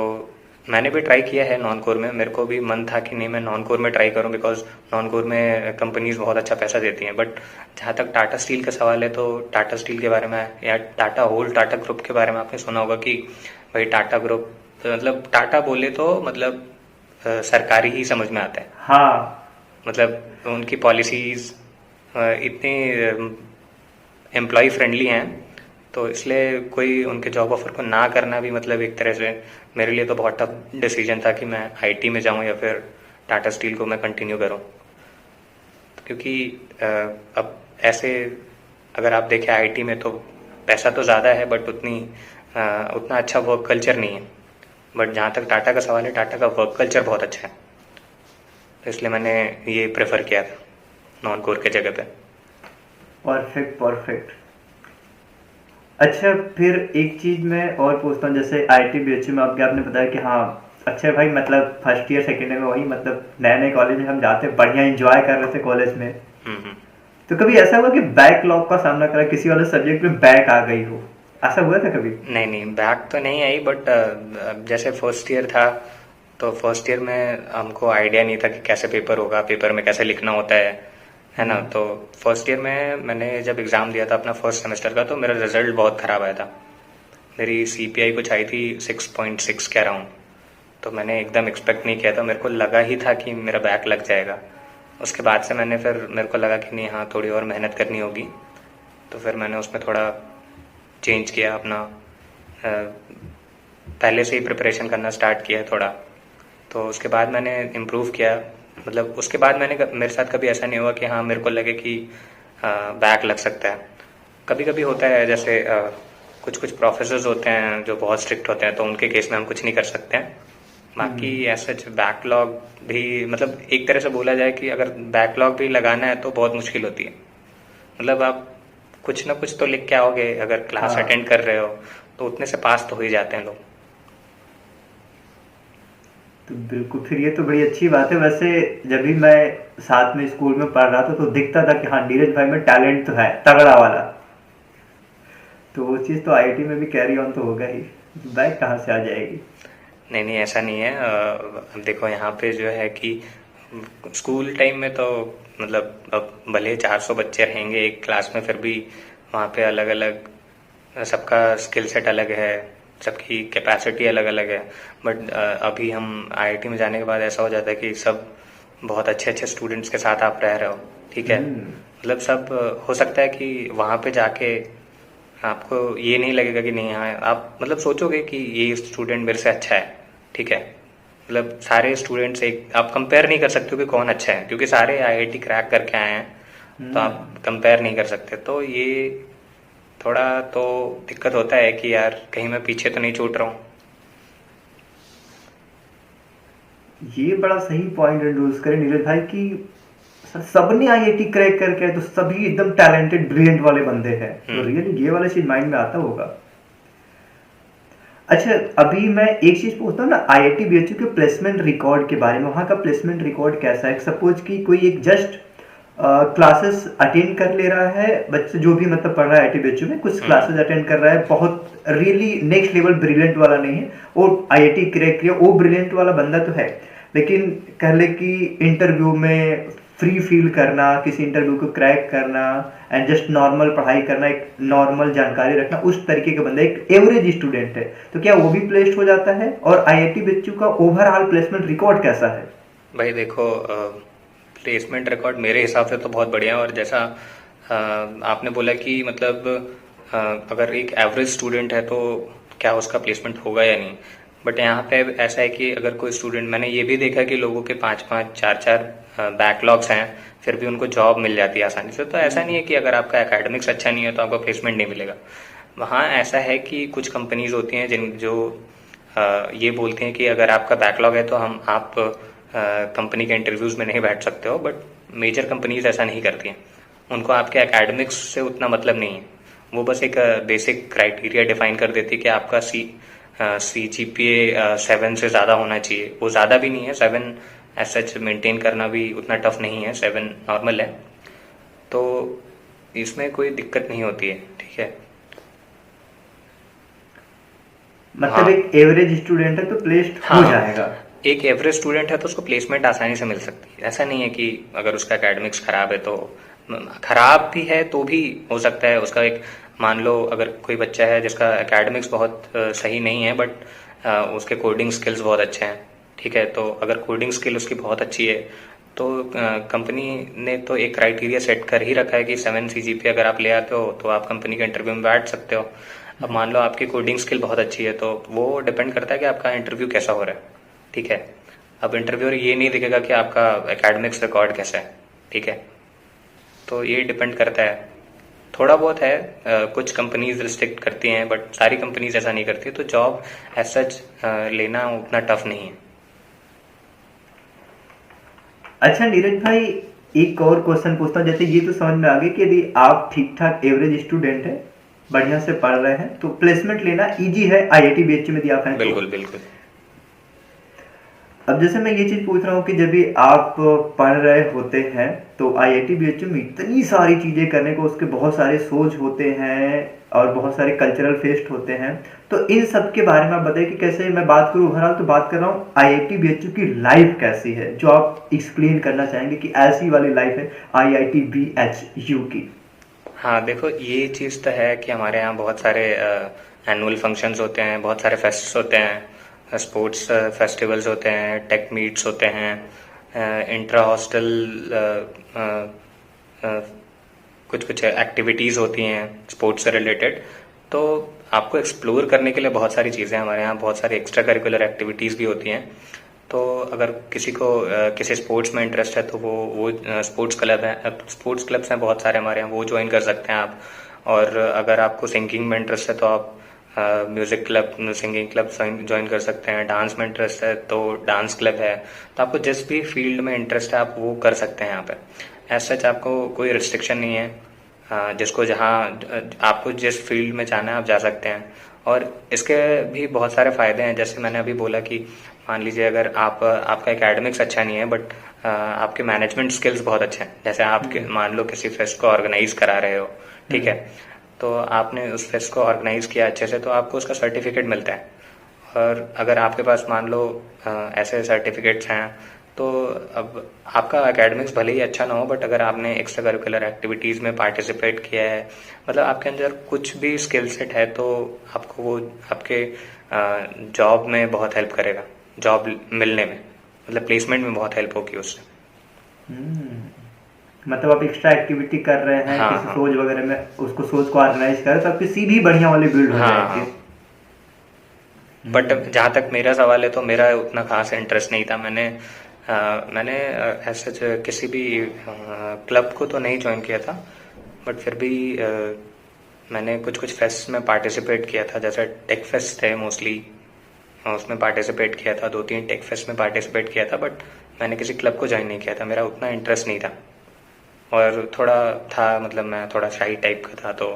मैंने भी ट्राई किया है नॉन कोर में, मेरे को भी मन था कि नहीं मैं नॉन कोर में ट्राई करूं बिकॉज नॉन कोर में कंपनीज बहुत अच्छा पैसा देती हैं। बट जहाँ तक टाटा स्टील का सवाल है, तो टाटा स्टील के बारे में या टाटा ग्रुप के बारे में आपने सुना होगा कि भाई टाटा ग्रुप मतलब टाटा बोले तो मतलब सरकारी ही समझ में आता है। हाँ, मतलब उनकी पॉलिसीज इतनी एम्प्लॉय फ्रेंडली हैं, तो इसलिए कोई उनके जॉब ऑफर को ना करना भी मतलब एक तरह से मेरे लिए तो बहुत टफ डिसीजन था कि मैं आईटी में जाऊं या फिर टाटा स्टील को मैं कंटिन्यू करूं। क्योंकि अब ऐसे अगर आप देखें आईटी में तो पैसा तो ज़्यादा है बट उतना अच्छा वर्क कल्चर नहीं है। बट जहाँ तक टाटा का सवाल है, टाटा का वर्क कल्चर बहुत अच्छा है, तो इसलिए मैंने ये प्रेफर किया था नॉन कोर के जगह पे। Perfect perfect. अच्छा, फिर एक चीज मैं और पूछता हूँ, जैसे आईटी बीएचयू में आपके आपने बताया कि हाँ अच्छा भाई, मतलब फर्स्ट ईयर सेकेंड ईयर में वही मतलब नए नए कॉलेज में हम जाते बढ़िया एंजॉय कर रहे थे कॉलेज में। हम्म। तो कभी ऐसा हुआ कि बैकलॉग का सामना करा, किसी वाले सब्जेक्ट में बैक आ गई हो, ऐसा हुआ था कभी? नहीं नहीं, बैक तो नहीं आई, बट जैसे फर्स्ट ईयर था तो फर्स्ट ईयर में हमको आइडिया नहीं था कि कैसे पेपर होगा, पेपर में कैसे लिखना होता है ना। तो फर्स्ट ईयर में मैंने जब एग्ज़ाम दिया था अपना फर्स्ट सेमेस्टर का, तो मेरा रिजल्ट बहुत ख़राब आया था। मेरी सीपीआई कुछ आई थी 6.6 के अराउंड। तो मैंने एकदम एक्सपेक्ट नहीं किया था, मेरे को लगा ही था कि मेरा बैक लग जाएगा। उसके बाद से फिर मेरे को लगा कि नहीं, हाँ थोड़ी और मेहनत करनी होगी। तो फिर मैंने उसमें थोड़ा चेंज किया अपना, पहले से ही प्रिपरेशन करना स्टार्ट किया थोड़ा। तो उसके बाद मैंने इम्प्रूव किया। मतलब उसके बाद मेरे साथ कभी ऐसा नहीं हुआ कि हाँ मेरे को लगे कि बैक लग सकता है। कभी कभी होता है, जैसे कुछ कुछ प्रोफेसर्स होते हैं जो बहुत स्ट्रिक्ट होते हैं, तो उनके केस में हम कुछ नहीं कर सकते हैं। बाकी ऐसा बैकलॉग भी मतलब एक तरह से बोला जाए कि अगर बैकलॉग भी लगाना है तो बहुत मुश्किल होती है। मतलब आप कुछ ना कुछ तो लिख के आओगे, अगर क्लास हाँ। अटेंड कर रहे हो तो उतने से पास तो हो ही जाते हैं लोग। तो बिल्कुल, फिर ये तो बड़ी अच्छी बात है। वैसे जब भी मैं साथ में स्कूल में पढ़ रहा था तो दिखता था कि हाँ नीरज भाई में टैलेंट तो है तगड़ा वाला। तो वो चीज़ तो आईटी में भी कैरी ऑन तो होगा ही, बैक कहाँ से आ जाएगी? नहीं नहीं, ऐसा नहीं है। अब देखो यहाँ पे जो है कि स्कूल टाइम में तो मतलब अब भले 400 बच्चे रहेंगे एक क्लास में, फिर भी वहाँ पे अलग अलग सबका स्किल सेट अलग है, सबकी कैपेसिटी अलग अलग है। बट अभी हम आईआईटी में जाने के बाद ऐसा हो जाता है कि सब बहुत अच्छे अच्छे स्टूडेंट्स के साथ आप रह रहे हो, ठीक है। मतलब सब हो सकता है कि वहाँ पे जाके आपको ये नहीं लगेगा कि नहीं, हाँ आप मतलब सोचोगे कि ये स्टूडेंट मेरे से अच्छा है, ठीक है। मतलब सारे स्टूडेंट्स एक आप कंपेयर नहीं कर सकते हो कि कौन अच्छा है, क्योंकि सारे आईआईटी क्रैक करके आए हैं, तो आप कंपेयर नहीं कर सकते। तो ये थोड़ा तो दिक्कत होता है कि यार कहीं मैं पीछे तो नहीं छूट रहा हूँ। ये बड़ा सही पॉइंट इंट्रोड्यूस करे नीरज भाई कि सर सबने आईआईटी क्रैक करके आए, तो सभी एकदम टैलेंटेड ब्रिलियंट वाले बंदे हैं। तो रियली ये वाला चीज माइंड में आता होगा। अच्छा, अभी मैं एक चीज पूछता हूँ ना, आईआईटी बीएचयू के प्लेसमेंट रिकॉर्ड के बारे में। वहाँ का प्लेसमेंट रिकॉर्ड कैसा है? सपोज कि कोई एक जस्ट क्लासेस अटेंड कर ले रहा है, बच्चे जो भी मतलब पढ़ रहा है आईआईटी बीएचयू में, कुछ क्लासेस अटेंड कर रहा है, बहुत रियली नेक्स्ट लेवल ब्रिलियंट वाला नहीं है, और आईआईटी क्रैक किया, वो ब्रिलियंट वाला बंदा तो है, लेकिन कह ले कि इंटरव्यू में फ्री फील करना, किसी इंटरव्यू को क्रैक करना एंड जस्ट नॉर्मल पढ़ाई करना, एक नॉर्मल जानकारी रखना, उस तरीके का बंदा एक एवरेज स्टूडेंट है, तो क्या वो भी प्लेस्ड हो जाता है? और आईआईटी बच्चों का ओवरऑल प्लेसमेंट रिकॉर्ड कैसा है? भाई देखो, प्लेसमेंट रिकॉर्ड मेरे हिसाब से तो बहुत बढ़िया है। और जैसा आपने बोला कि मतलब अगर एक एवरेज स्टूडेंट है तो क्या उसका प्लेसमेंट होगा या नहीं, बट यहाँ पे ऐसा है कि अगर कोई स्टूडेंट, मैंने ये भी देखा कि लोगों के 5-5 4-4 बैकलॉग्स हैं, फिर भी उनको जॉब मिल जाती है आसानी से। तो ऐसा नहीं है कि अगर आपका एकेडमिक्स अच्छा नहीं है तो आपको प्लेसमेंट नहीं मिलेगा। वहाँ ऐसा है कि कुछ कंपनीज होती हैं जिन जो ये बोलती हैं कि अगर आपका बैकलॉग है तो आप कंपनी के इंटरव्यूज में नहीं बैठ सकते हो, बट मेजर कंपनीज ऐसा नहीं करती हैं। उनको आपके एकेडमिक्स से उतना मतलब नहीं है। वो बस एक बेसिक क्राइटेरिया डिफाइन कर देती है कि आपका CGPA 7 से ज़्यादा होना चाहिए। वो ज़्यादा भी नहीं है, 7 एज सच मेंटेन करना भी उतना टफ नहीं है, 7 नॉर्मल है। तो इसमें कोई दिक्कत नहीं होती है, ठीक है। मतलब हाँ एक एवरेज स्टूडेंट है तो प्लेस्ड हो हाँ, जाएगा? एक एवरेज स्टूडेंट है तो उसको प्लेसमेंट आसानी से मिल सकती है। ऐसा नहीं है कि अगर उसका एकेडमिक्स खराब है तो, खराब भी है तो भी हो सकता है उसका एक, मान लो अगर कोई बच्चा है जिसका एकेडमिक्स बहुत सही नहीं है बट उसके कोडिंग स्किल्स बहुत अच्छे हैं, ठीक है। तो अगर कोडिंग स्किल उसकी बहुत अच्छी है तो कंपनी ने तो एक क्राइटेरिया सेट कर ही रखा है कि 7 CGPA अगर आप ले आते हो तो आप कंपनी के इंटरव्यू में बैठ सकते हो। अब मान लो आपकी कोडिंग स्किल बहुत अच्छी है तो वो डिपेंड करता है कि आपका इंटरव्यू कैसा हो रहा है, ठीक है। अब इंटरव्यूअर ये नहीं देखेगा कि आपका एकेडमिक्स रिकॉर्ड कैसा है, ठीक है। तो ये डिपेंड करता है, थोड़ा बहुत है। कुछ कंपनीज रिस्ट्रिक्ट करती हैं बट सारी कंपनीज ऐसा नहीं करती, तो जॉब एज सच लेना उतना टफ नहीं है। अच्छा नीरज भाई, एक और क्वेश्चन पूछता हूँ। जैसे ये तो समझ में आ गई कि यदि आप ठीक ठाक एवरेज स्टूडेंट है, बढ़िया से पढ़ रहे हैं, तो प्लेसमेंट लेना इजी है आईआईटी बीएचयू में यदि आप हैं तो। बिल्कुल बिल्कुल। अब जैसे मैं ये चीज पूछ रहा हूँ कि जब भी आप पढ़ रहे होते हैं तो आईआईटी बीएचयू में इतनी सारी चीजें करने को, उसके बहुत सारे सोच होते हैं और बहुत सारे कल्चरल फेस्ट होते हैं, तो इन सब के बारे में आप बताइए कि कैसे, मैं बात करूँ ओवरऑल तो बात कर रहा हूँ आईआईटी बीएचयू की लाइफ कैसी है, जो आप एक्सप्लेन करना चाहेंगे कि ऐसी वाली लाइफ है आईआईटी बीएचयू की। हाँ देखो, ये चीज़ तो है कि हमारे यहाँ बहुत सारे एनुअल फंक्शंस होते हैं, बहुत सारे फेस्ट्स होते हैं, स्पोर्ट्स फेस्टिवल्स होते हैं, टेक मीट्स होते हैं, इंट्रा हॉस्टल कुछ कुछ एक्टिविटीज़ होती हैं स्पोर्ट्स से रिलेटेड। तो आपको एक्सप्लोर करने के लिए बहुत सारी चीज़ें हैं हमारे यहाँ, बहुत सारी एक्स्ट्रा करिकुलर एक्टिविटीज़ भी होती हैं। तो अगर किसी को किसी स्पोर्ट्स में इंटरेस्ट है तो वो स्पोर्ट्स क्लब है, स्पोर्ट्स क्लब्स हैं बहुत सारे हमारे यहाँ, वो ज्वाइन कर सकते हैं आप। और अगर आपको सिंगिंग में इंटरेस्ट है तो आप music club, singing club join कर सकते हैं। डांस में इंटरेस्ट है तो डांस क्लब है। तो आपको जिस भी फील्ड में इंटरेस्ट है आप वो कर सकते हैं यहाँ पे। एज सच आपको कोई रिस्ट्रिक्शन नहीं है, जिसको जहाँ आपको जिस फील्ड में जाना है आप जा सकते हैं। और इसके भी बहुत सारे फ़ायदे हैं, जैसे मैंने अभी बोला कि मान लीजिए अगर आपका एकेडमिक्स अच्छा नहीं है बट आपके मैनेजमेंट स्किल्स बहुत अच्छे हैं, जैसे आपके मान लो किसी फेस्ट को ऑर्गेनाइज करा रहे हो, ठीक है, तो आपने उस फेस्ट को ऑर्गेनाइज किया अच्छे से तो आपको उसका सर्टिफिकेट मिलता है। और अगर आपके पास मान लो ऐसे सर्टिफिकेट्स हैं तो अब आपका एकेडमिक्स भले ही अच्छा ना हो बट अगर आपने एक्स्ट्रा करिकुलर एक्टिविटीज़ में पार्टिसिपेट किया है, मतलब आपके अंदर कुछ भी स्किल सेट है, तो आपको वो आपके जॉब में बहुत हेल्प करेगा, जॉब मिलने में, मतलब प्लेसमेंट में बहुत हेल्प होगी उससे। मतलब आप एक्स्ट्रा एक्टिविटी कर रहे हैं हाँ किसी हाँ सोच वगैरह में, उसको सोच को ऑर्गेनाइज करें तो आपकी सीवी बढ़िया वाली बिल्ड हो हाँ जाएगी। हाँ। बट जहाँ तक मेरा सवाल है तो मेरा उतना खास इंटरेस्ट नहीं था। मैंने ऐसे किसी भी क्लब को तो नहीं ज्वाइन किया था, बट फिर भी मैंने कुछ कुछ फेस्ट में पार्टिसिपेट किया था, जैसे टेक फेस्ट थे मोस्टली, उसमें पार्टिसिपेट किया था, 2-3 टेक फेस्ट में पार्टिसिपेट किया था, बट मैंने किसी क्लब को ज्वाइन नहीं किया था, मेरा उतना इंटरेस्ट नहीं था। और थोड़ा था, मतलब मैं थोड़ा शाई टाइप का था, तो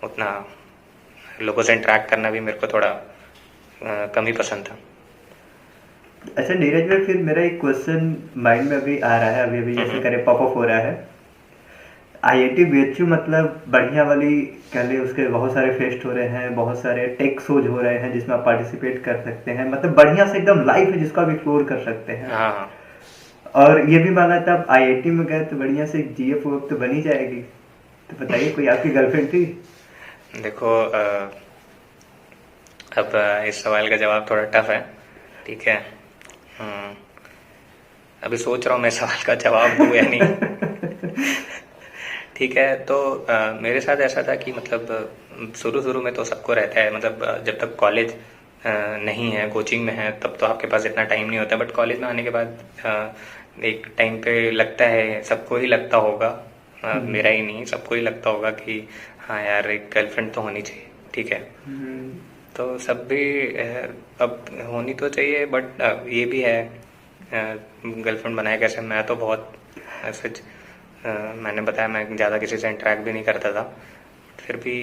उतना लोगों से इंटरेक्ट करना भी मेरे को थोड़ा कम ही पसंद था। अच्छा नीरज भाई, फिर मेरा एक क्वेश्चन माइंड में अभी आ रहा है, अभी अभी जैसे करे पॉप अप हो रहा है। आईआईटी बीएचयू मतलब बढ़िया वाली कह ले, उसके बहुत सारे फेस्ट हो रहे हैं, बहुत सारे टेक शोज हो रहे हैं जिसमें आप पार्टिसिपेट कर सकते हैं, मतलब बढ़िया से एकदम लाइफ है जिसको आप एक्सप्लोर कर सकते हैं। हाँ हाँ। और ये भी माना था आप आईआईटी में गए तो बढ़िया से जीएफ तो बनी जाएगी। तो बताइए कोई आपकी गर्लफ्रेंड थी? देखो अब इस सवाल का जवाब थोड़ा टफ है। ठीक है। हम्म, अभी सोच रहा हूँ मैं सवाल का जवाब दूँ या नहीं। ठीक है। तो मेरे साथ ऐसा था कि मतलब शुरू शुरू में तो सबको रहता है, मतलब जब तक कॉलेज नहीं है, कोचिंग में है, तब तो आपके पास इतना टाइम नहीं होता। बट कॉलेज में आने के बाद एक टाइम पे लगता है, सबको ही लगता होगा, मेरा ही नहीं, सबको ही लगता होगा कि हाँ यार एक गर्लफ्रेंड तो होनी चाहिए। ठीक है। हम्म, तो सब भी अब होनी तो चाहिए, बट ये भी है गर्लफ्रेंड बनाए कैसे। मैं तो बहुत ऐसे मैंने बताया मैं ज़्यादा किसी से इंटरेक्ट भी नहीं करता था। फिर भी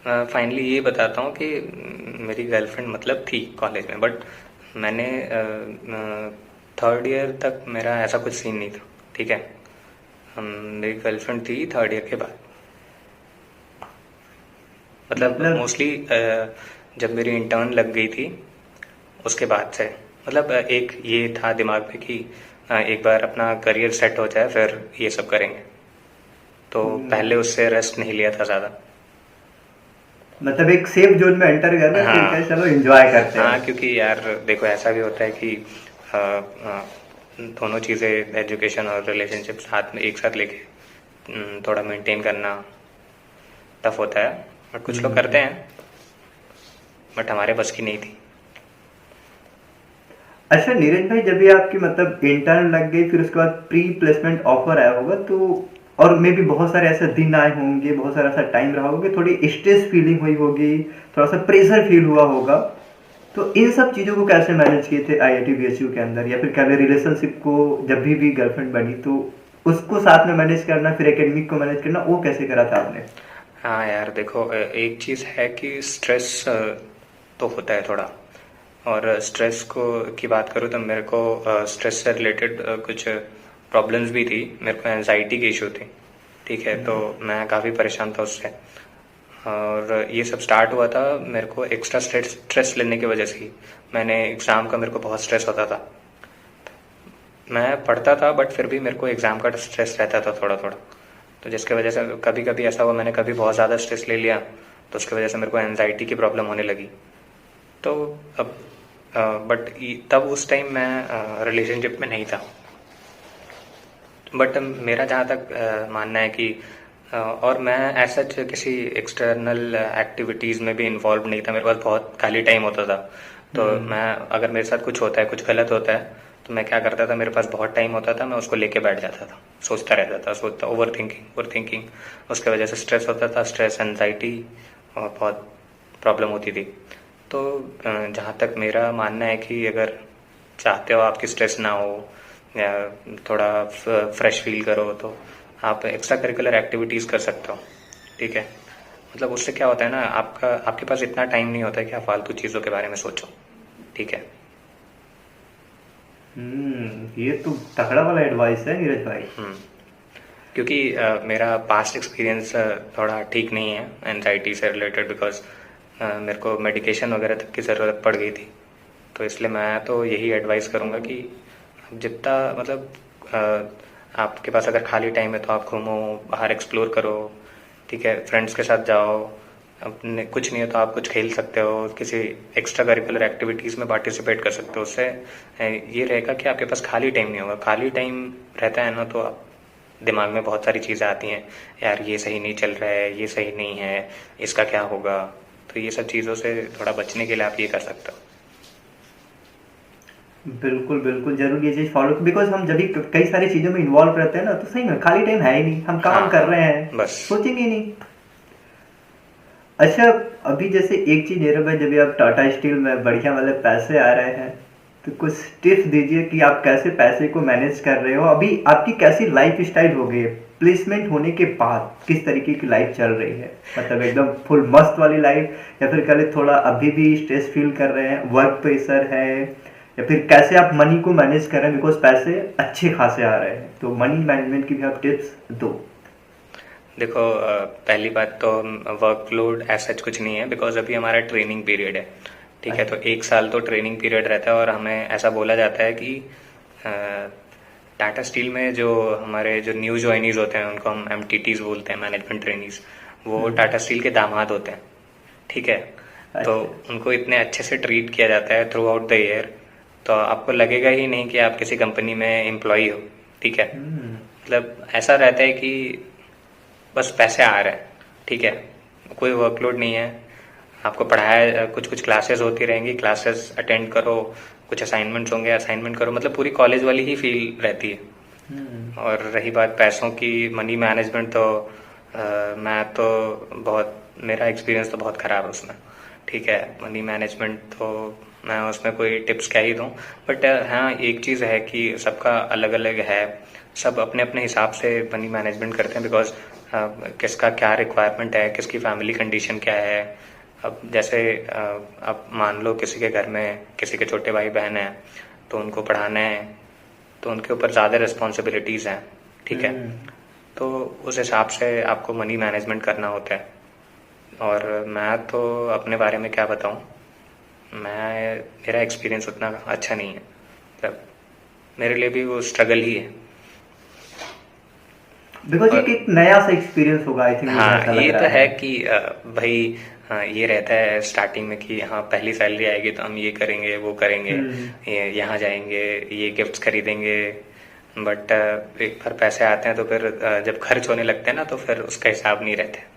फाइनली ये बताता हूँ कि मेरी गर्लफ्रेंड मतलब थी कॉलेज में, बट मैंने थर्ड ईयर तक मेरा ऐसा कुछ सीन नहीं था। ठीक है। मेरी गर्लफ्रेंड थी थर्ड ईयर के बाद, मतलब मतलब मोस्टली जब मेरी इंटर्न लग गई थी उसके बाद से। मतलब एक ये था दिमाग में कि एक बार अपना करियर सेट हो जाए फिर ये सब करेंगे। तो पहले उससे रेस्ट नहीं लिया था ज़्यादा। मतलब एक सेफ जोन में एंटर कर गए, फिर क्या हाँ चलो एंजॉय करते हाँ, हैं। क्योंकि यार देखो ऐसा भी होता है कि दोनों चीज़ें, एजुकेशन और रिलेशनशिप साथ में एक साथ लेके थोड़ा मेंटेन करना टफ होता है। बट कुछ लोग करते हैं, बट हमारे बस की नहीं थी। अच्छा नीरज भाई, जब ये आपकी मतलब इंटर्न लग गई, फिर उसके बाद प्री प्लेसमेंट ऑफर आया होगा तो, और मे भी बहुत सारे ऐसे दिन आए होंगे, बहुत सारा ऐसा टाइम रहा होगा, थोड़ी स्ट्रेस फीलिंग हुई होगी, थोड़ा सा प्रेशर फील हुआ होगा। तो इन सब चीज़ों को कैसे मैनेज किए थे आईआईटी बीएचयू के अंदर, या फिर क्या रिलेशनशिप को जब भी गर्लफ्रेंड बनी तो उसको साथ में मैनेज करना, फिर एकेडमिक को मैनेज करना, वो कैसे करा था आपने? हाँ यार देखो एक चीज़ है कि स्ट्रेस तो होता है थोड़ा। और स्ट्रेस को की बात करूँ तो मेरे को स्ट्रेस से रिलेटेड कुछ प्रॉब्लम्स भी थी। मेरे को एनजाइटी की इशू थी। ठीक है। तो मैं काफ़ी परेशान था उससे। और ये सब स्टार्ट हुआ था मेरे को एक्स्ट्रा स्ट्रेस लेने की वजह से ही। मैंने एग्ज़ाम का, मेरे को बहुत स्ट्रेस होता था। मैं पढ़ता था बट फिर भी मेरे को एग्ज़ाम का स्ट्रेस रहता था थोड़ा थोड़ा। तो जिसकी वजह से कभी कभी ऐसा हुआ, मैंने कभी बहुत ज़्यादा स्ट्रेस ले लिया तो उसकी वजह से मेरे को एनजाइटी की प्रॉब्लम होने लगी। तो अब बट तब उस टाइम मैं रिलेशनशिप में नहीं था। बट मेरा जहाँ तक मानना है कि और मैं ऐसा किसी एक्सटर्नल एक्टिविटीज़ में भी इन्वॉल्व नहीं था। मेरे पास बहुत खाली टाइम होता था। तो मैं, अगर मेरे साथ कुछ होता है, कुछ गलत होता है, तो मैं क्या करता था, मेरे पास बहुत टाइम होता था, मैं उसको लेके बैठ जाता था, सोचता रहता था, सोचता, ओवर थिंकिंग। उसके वजह से स्ट्रेस होता था, स्ट्रेस, एनजाइटी और बहुत प्रॉब्लम होती थी। तो जहाँ तक मेरा मानना है कि अगर चाहते हो आपकी स्ट्रेस ना हो या थोड़ा फ्रेश फील करो, तो आप एक्स्ट्रा करिकुलर एक्टिविटीज़ कर सकते हो। ठीक है। मतलब उससे क्या होता है ना, आपके पास इतना टाइम नहीं होता है कि आप फालतू चीज़ों के बारे में सोचो। ठीक है। ये तो तगड़ा वाला एडवाइस है नीरज भाई। हम्म, क्योंकि मेरा पास्ट एक्सपीरियंस थोड़ा ठीक नहीं है एनजाइटी से रिलेटेड, बिकॉज मेरे को मेडिकेशन वगैरह तक की ज़रूरत पड़ गई थी। तो इसलिए मैं तो यही एडवाइस करूँगा कि जितना मतलब आपके पास अगर खाली टाइम है तो आप घूमो, बाहर एक्सप्लोर करो। ठीक है। फ्रेंड्स के साथ जाओ। अपने कुछ नहीं है तो आप कुछ खेल सकते हो, किसी एक्स्ट्रा करिकुलर एक्टिविटीज़ में पार्टिसिपेट कर सकते हो। उससे ये रहेगा कि आपके पास खाली टाइम नहीं होगा। खाली टाइम रहता है ना तो आप दिमाग में बहुत सारी चीज़ें आती हैं, यार ये सही नहीं चल रहा है, ये सही नहीं है, इसका क्या होगा। तो ये सब चीज़ों से थोड़ा बचने के लिए आप ये कर सकते हो। बिल्कुल बिल्कुल, जरूर ये चीज़ फॉलो, बिकॉज हम जब भी कई सारी चीज़ों में इन्वॉल्व रहते हैं ना, तो सही में खाली टाइम है ही नहीं, हम काम कर हाँ रहे हैं, बस। सोचेंगे ही नहीं। अच्छा, अभी जैसे एक चीज़ नीरज भाई, जब भी आप टाटा स्टील में बढ़िया वाले पैसे आ रहे हैं, तो कुछ टिप्स दीजिए कि आप कैसे पैसे को मैनेज कर रहे हो, अभी आपकी कैसी लाइफ स्टाइल हो गई है प्लेसमेंट होने के बाद, किस तरीके की लाइफ चल रही है, मतलब एकदम फुल मस्त वाली लाइफ, या फिर कल थोड़ा अभी भी स्ट्रेस फील कर रहे हैं, वर्क प्रेशर है, या फिर कैसे आप मनी को मैनेज कर रहे हैं, बिकॉज पैसे अच्छे खासे आ रहे हैं, तो मनी मैनेजमेंट की भी आप टिप्स दो। देखो पहली बात तो वर्कलोड ऐसा कुछ नहीं है, बिकॉज अभी हमारा ट्रेनिंग पीरियड है। ठीक है। तो 1 साल तो ट्रेनिंग पीरियड रहता है और हमें ऐसा बोला जाता है कि टाटा स्टील में जो हमारे जो न्यू ज्वाइनीज होते हैं उनको हम MTTs बोलते हैं, मैनेजमेंट ट्रेनीज। वो टाटा स्टील के दामाद होते हैं, ठीक है। तो अच्छा। उनको इतने अच्छे से ट्रीट किया जाता है थ्रू आउट द ईयर, तो आपको लगेगा ही नहीं कि आप किसी कंपनी में एम्प्लॉय हो, ठीक है। मतलब ऐसा रहता है कि बस पैसे आ रहे हैं, ठीक है, कोई वर्कलोड नहीं है। आपको पढ़ाया, कुछ कुछ क्लासेस होती रहेंगी, क्लासेस अटेंड करो, कुछ असाइनमेंट्स होंगे, असाइनमेंट करो, मतलब पूरी कॉलेज वाली ही फील रहती है। और रही बात पैसों की, मनी मैनेजमेंट, तो मैं तो बहुत, मेरा एक्सपीरियंस तो बहुत ख़राब है उसमें, ठीक है। मनी मैनेजमेंट तो मैं उसमें कोई टिप्स क्या ही दूँ, बट हाँ एक चीज़ है कि सबका अलग अलग है, सब अपने अपने हिसाब से मनी मैनेजमेंट करते हैं, बिकॉज किसका क्या रिक्वायरमेंट है, किसकी फैमिली कंडीशन क्या है। अब जैसे अब मान लो किसी के घर में किसी के छोटे भाई बहन हैं, तो उनको पढ़ाना है, तो उनके ऊपर ज़्यादा रिस्पॉन्सिबिलिटीज़ हैं, ठीक है। तो उस हिसाब से आपको मनी मैनेजमेंट करना होता है। और मैं तो अपने बारे में क्या बताऊं, मेरा एक्सपीरियंस उतना अच्छा नहीं है, मतलब मेरे लिए भी वो स्ट्रगल ही है। बिकॉज और एक नया सा एक्सपीरियंस होगा, आई थिंक मुझे ऐसा हाँ लग ये तो रहा है है। कि भाई, ये रहता है स्टार्टिंग में कि हाँ पहली सैलरी आएगी तो हम ये करेंगे वो करेंगे, हम्म। ये यहाँ जाएंगे, ये गिफ्ट्स खरीदेंगे। बट एक बार पैसे आते हैं तो फिर जब खर्च होने लगते हैं ना, तो फिर उसका हिसाब नहीं रहता है।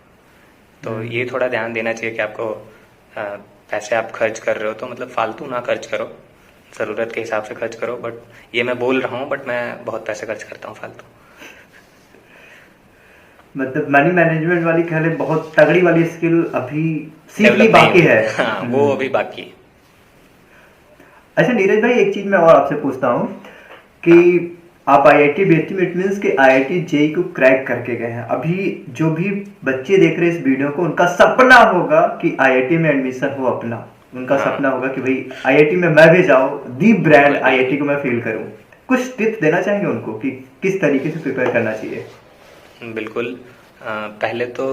तो ये थोड़ा ध्यान देना चाहिए कि आपको पैसे आप खर्च कर रहे हो तो मतलब फालतू ना खर्च करो, ज़रूरत के हिसाब से खर्च करो। बट ये मैं बोल रहा हूँ, बट मैं बहुत पैसे खर्च करता हूँ फालतू। मतलब मनी मैनेजमेंट वाली कह ले बहुत तगड़ी वाली स्किल अभी सीखनी डेवलप नहीं बाकी हुई, है। हाँ वो अभी बाकी है। अच्छा नीरज भाई, एक चीज मैं और आपसे पूछता हूँ कि आप आईआईटी भेजती, इट मीन्स कि आईआईटी जेई को क्रैक करके गए हैं। अभी जो भी बच्चे देख रहे हैं इस वीडियो को, उनका सपना होगा कि आईआईटी में एडमिशन हो अपना। उनका हाँ सपना होगा कि भाई आईआईटी में मैं भी जाऊँ, दी ब्रांड बिल्कुल आईआईटी को मैं फील करूँ। कुछ टिप्स देना चाहेंगे उनको कि किस तरीके से प्रिपेयर करना चाहिए? बिल्कुल। पहले तो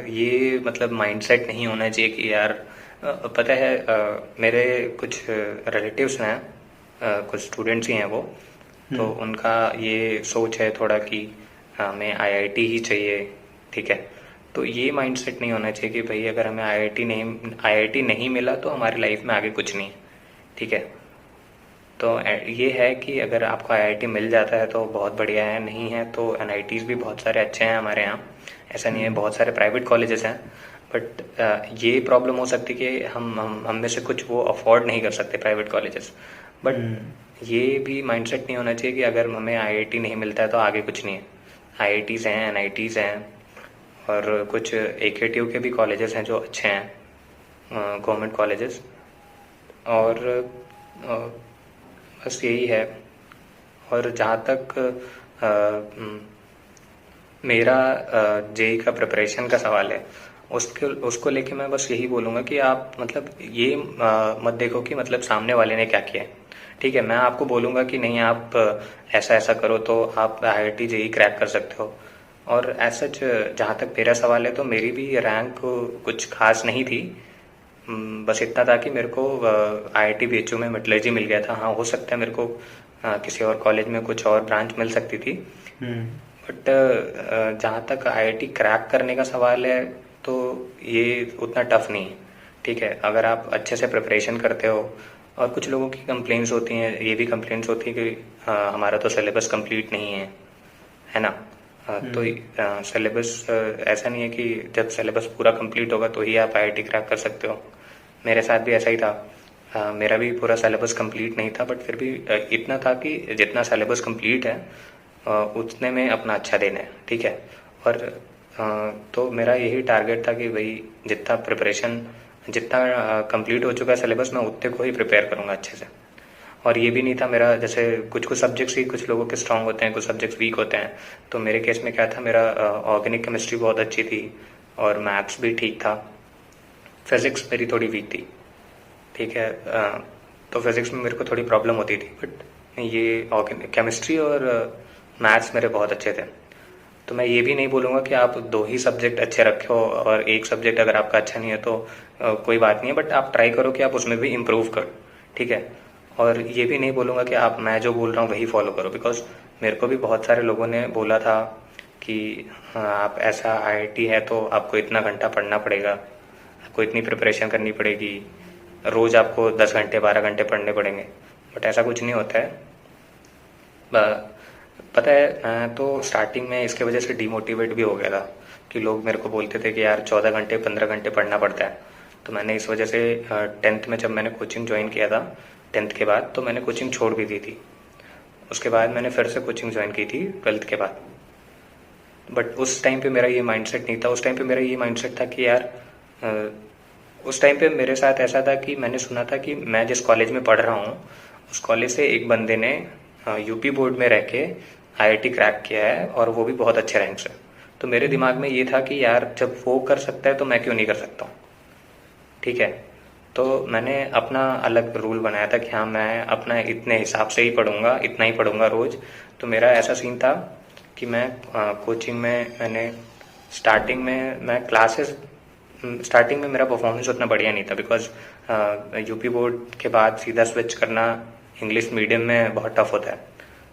ये मतलब माइंडसेट नहीं होना चाहिए कि यार, पता है मेरे कुछ रिलेटिव्स हैं, कुछ स्टूडेंट्स ही हैं वो, तो उनका ये सोच है थोड़ा कि हमें आईआईटी ही चाहिए, ठीक है। तो ये माइंडसेट नहीं होना चाहिए कि भाई अगर हमें आईआईटी नहीं मिला तो हमारी लाइफ में आगे कुछ नहीं है, ठीक है। तो ये है कि अगर आपको आईआईटी मिल जाता है तो बहुत बढ़िया है, नहीं है तो एनआईटीज़ भी बहुत सारे अच्छे हैं हमारे यहाँ, ऐसा नहीं है। बहुत सारे प्राइवेट कॉलेजेस हैं, बट ये प्रॉब्लम हो सकती है कि हम में से कुछ वो अफोर्ड नहीं कर सकते प्राइवेट कॉलेजेस। बट ये भी माइंडसेट नहीं होना चाहिए कि अगर हमें आईआईटी नहीं मिलता है तो आगे कुछ नहीं है। आईआईटीज़ हैं, एनआईटीज़ हैं, और कुछ एकेटीयू के भी कॉलेजेस हैं जो अच्छे हैं, गवर्नमेंट कॉलेजेस। और बस यही है। और जहाँ तक मेरा जेई का प्रिपरेशन का सवाल है, उसको लेके मैं बस यही बोलूँगा कि आप मतलब ये मत देखो कि मतलब सामने वाले ने क्या किया है, ठीक है। मैं आपको बोलूँगा कि नहीं आप ऐसा ऐसा करो तो आप आईआईटी जेई क्रैक कर सकते हो। और ऐसा जहाँ तक मेरा सवाल है, तो मेरी भी रैंक कुछ खास नहीं थी। बस इतना था कि मेरे को आईआईटी बीएचयू में मेटलर्जी मिल गया था। हाँ हो सकता है मेरे को किसी और कॉलेज में कुछ और ब्रांच मिल सकती थी। बट जहाँ तक आईआईटी क्रैक करने का सवाल है, तो ये उतना टफ नहीं है, ठीक है। अगर आप अच्छे से प्रिपरेशन करते हो, और कुछ लोगों की कंप्लेंट्स होती हैं, ये भी कंप्लेंट्स होती है कि हमारा तो सिलेबस कंप्लीट नहीं है ना। तो सिलेबस ऐसा नहीं है कि जब सिलेबस पूरा कंप्लीट होगा तो ही आप आईआईटी क्रैक कर सकते हो। मेरे साथ भी ऐसा ही था। मेरा भी पूरा सिलेबस कंप्लीट नहीं था, बट फिर भी इतना था कि जितना सिलेबस कंप्लीट है उतने में अपना अच्छा देना है, ठीक है। और तो मेरा यही टारगेट था कि भाई जितना प्रिपरेशन, जितना कंप्लीट हो चुका है सिलेबस, मैं उतने को ही प्रिपेयर करूँगा अच्छे से। और ये भी नहीं था मेरा, जैसे कुछ कुछ सब्जेक्ट्स ही कुछ लोगों के स्ट्रांग होते हैं, कुछ सब्जेक्ट्स वीक होते हैं। तो मेरे केस में क्या था, मेरा ऑर्गेनिक केमिस्ट्री बहुत अच्छी थी, और मैथ्स भी ठीक था। फिज़िक्स मेरी थोड़ी वीक थी, ठीक है। तो फिज़िक्स में मेरे को थोड़ी प्रॉब्लम होती थी, बट ये ऑर्गेनिक केमिस्ट्री और मैथ्स मेरे बहुत अच्छे थे। तो मैं ये भी नहीं बोलूँगा कि आप 2 ही सब्जेक्ट अच्छे रखे हो और एक सब्जेक्ट अगर आपका अच्छा नहीं है तो कोई बात नहीं है, बट आप ट्राई करो कि आप उसमें भी इम्प्रूव करो, ठीक है? और ये भी नहीं बोलूँगा कि आप मैं जो बोल रहा हूँ वही फॉलो करो, बिकॉज़ मेरे को भी बहुत सारे लोगों ने बोला था कि हाँ, आप ऐसा आईआईटी है तो आपको इतना घंटा पढ़ना पड़ेगा, आपको इतनी प्रिपरेशन करनी पड़ेगी, रोज़ आपको 10 घंटे 12 घंटे पढ़ने पड़ेंगे, बट ऐसा कुछ नहीं होता है। पता है, मैं तो स्टार्टिंग में इसके वजह से डीमोटिवेट भी हो गया था कि लोग मेरे को बोलते थे कि यार 14 घंटे 15 घंटे पढ़ना पड़ता है। तो मैंने इस वजह से 10th में जब मैंने कोचिंग ज्वाइन किया था, 10th के बाद, तो मैंने कोचिंग छोड़ भी दी थी। उसके बाद मैंने फिर से कोचिंग ज्वाइन की थी 12th के बाद। बट उस टाइम पे मेरा ये माइंडसेट नहीं था। उस टाइम पे मेरा ये माइंडसेट था कि यार उस टाइम पे मेरे साथ ऐसा था कि मैंने सुना था कि मैं जिस कॉलेज में पढ़ रहा हूँ उस कॉलेज से एक बंदे ने यूपी बोर्ड में रह के आईआईटी क्रैक किया है और वो भी बहुत अच्छे रैंक से। तो मेरे दिमाग में ये था कि यार जब वो कर सकता है तो मैं क्यों नहीं कर सकता हूँ, ठीक है? तो मैंने अपना अलग रूल बनाया था कि हाँ, मैं अपना इतने हिसाब से ही पढ़ूंगा, इतना ही पढ़ूंगा रोज। तो मेरा ऐसा सीन था कि मैं कोचिंग में मैंने स्टार्टिंग में मैं क्लासेस स्टार्टिंग में मेरा परफॉर्मेंस उतना बढ़िया नहीं था, बिकॉज यूपी बोर्ड के बाद सीधा स्विच करना इंग्लिश मीडियम में बहुत टफ होता है,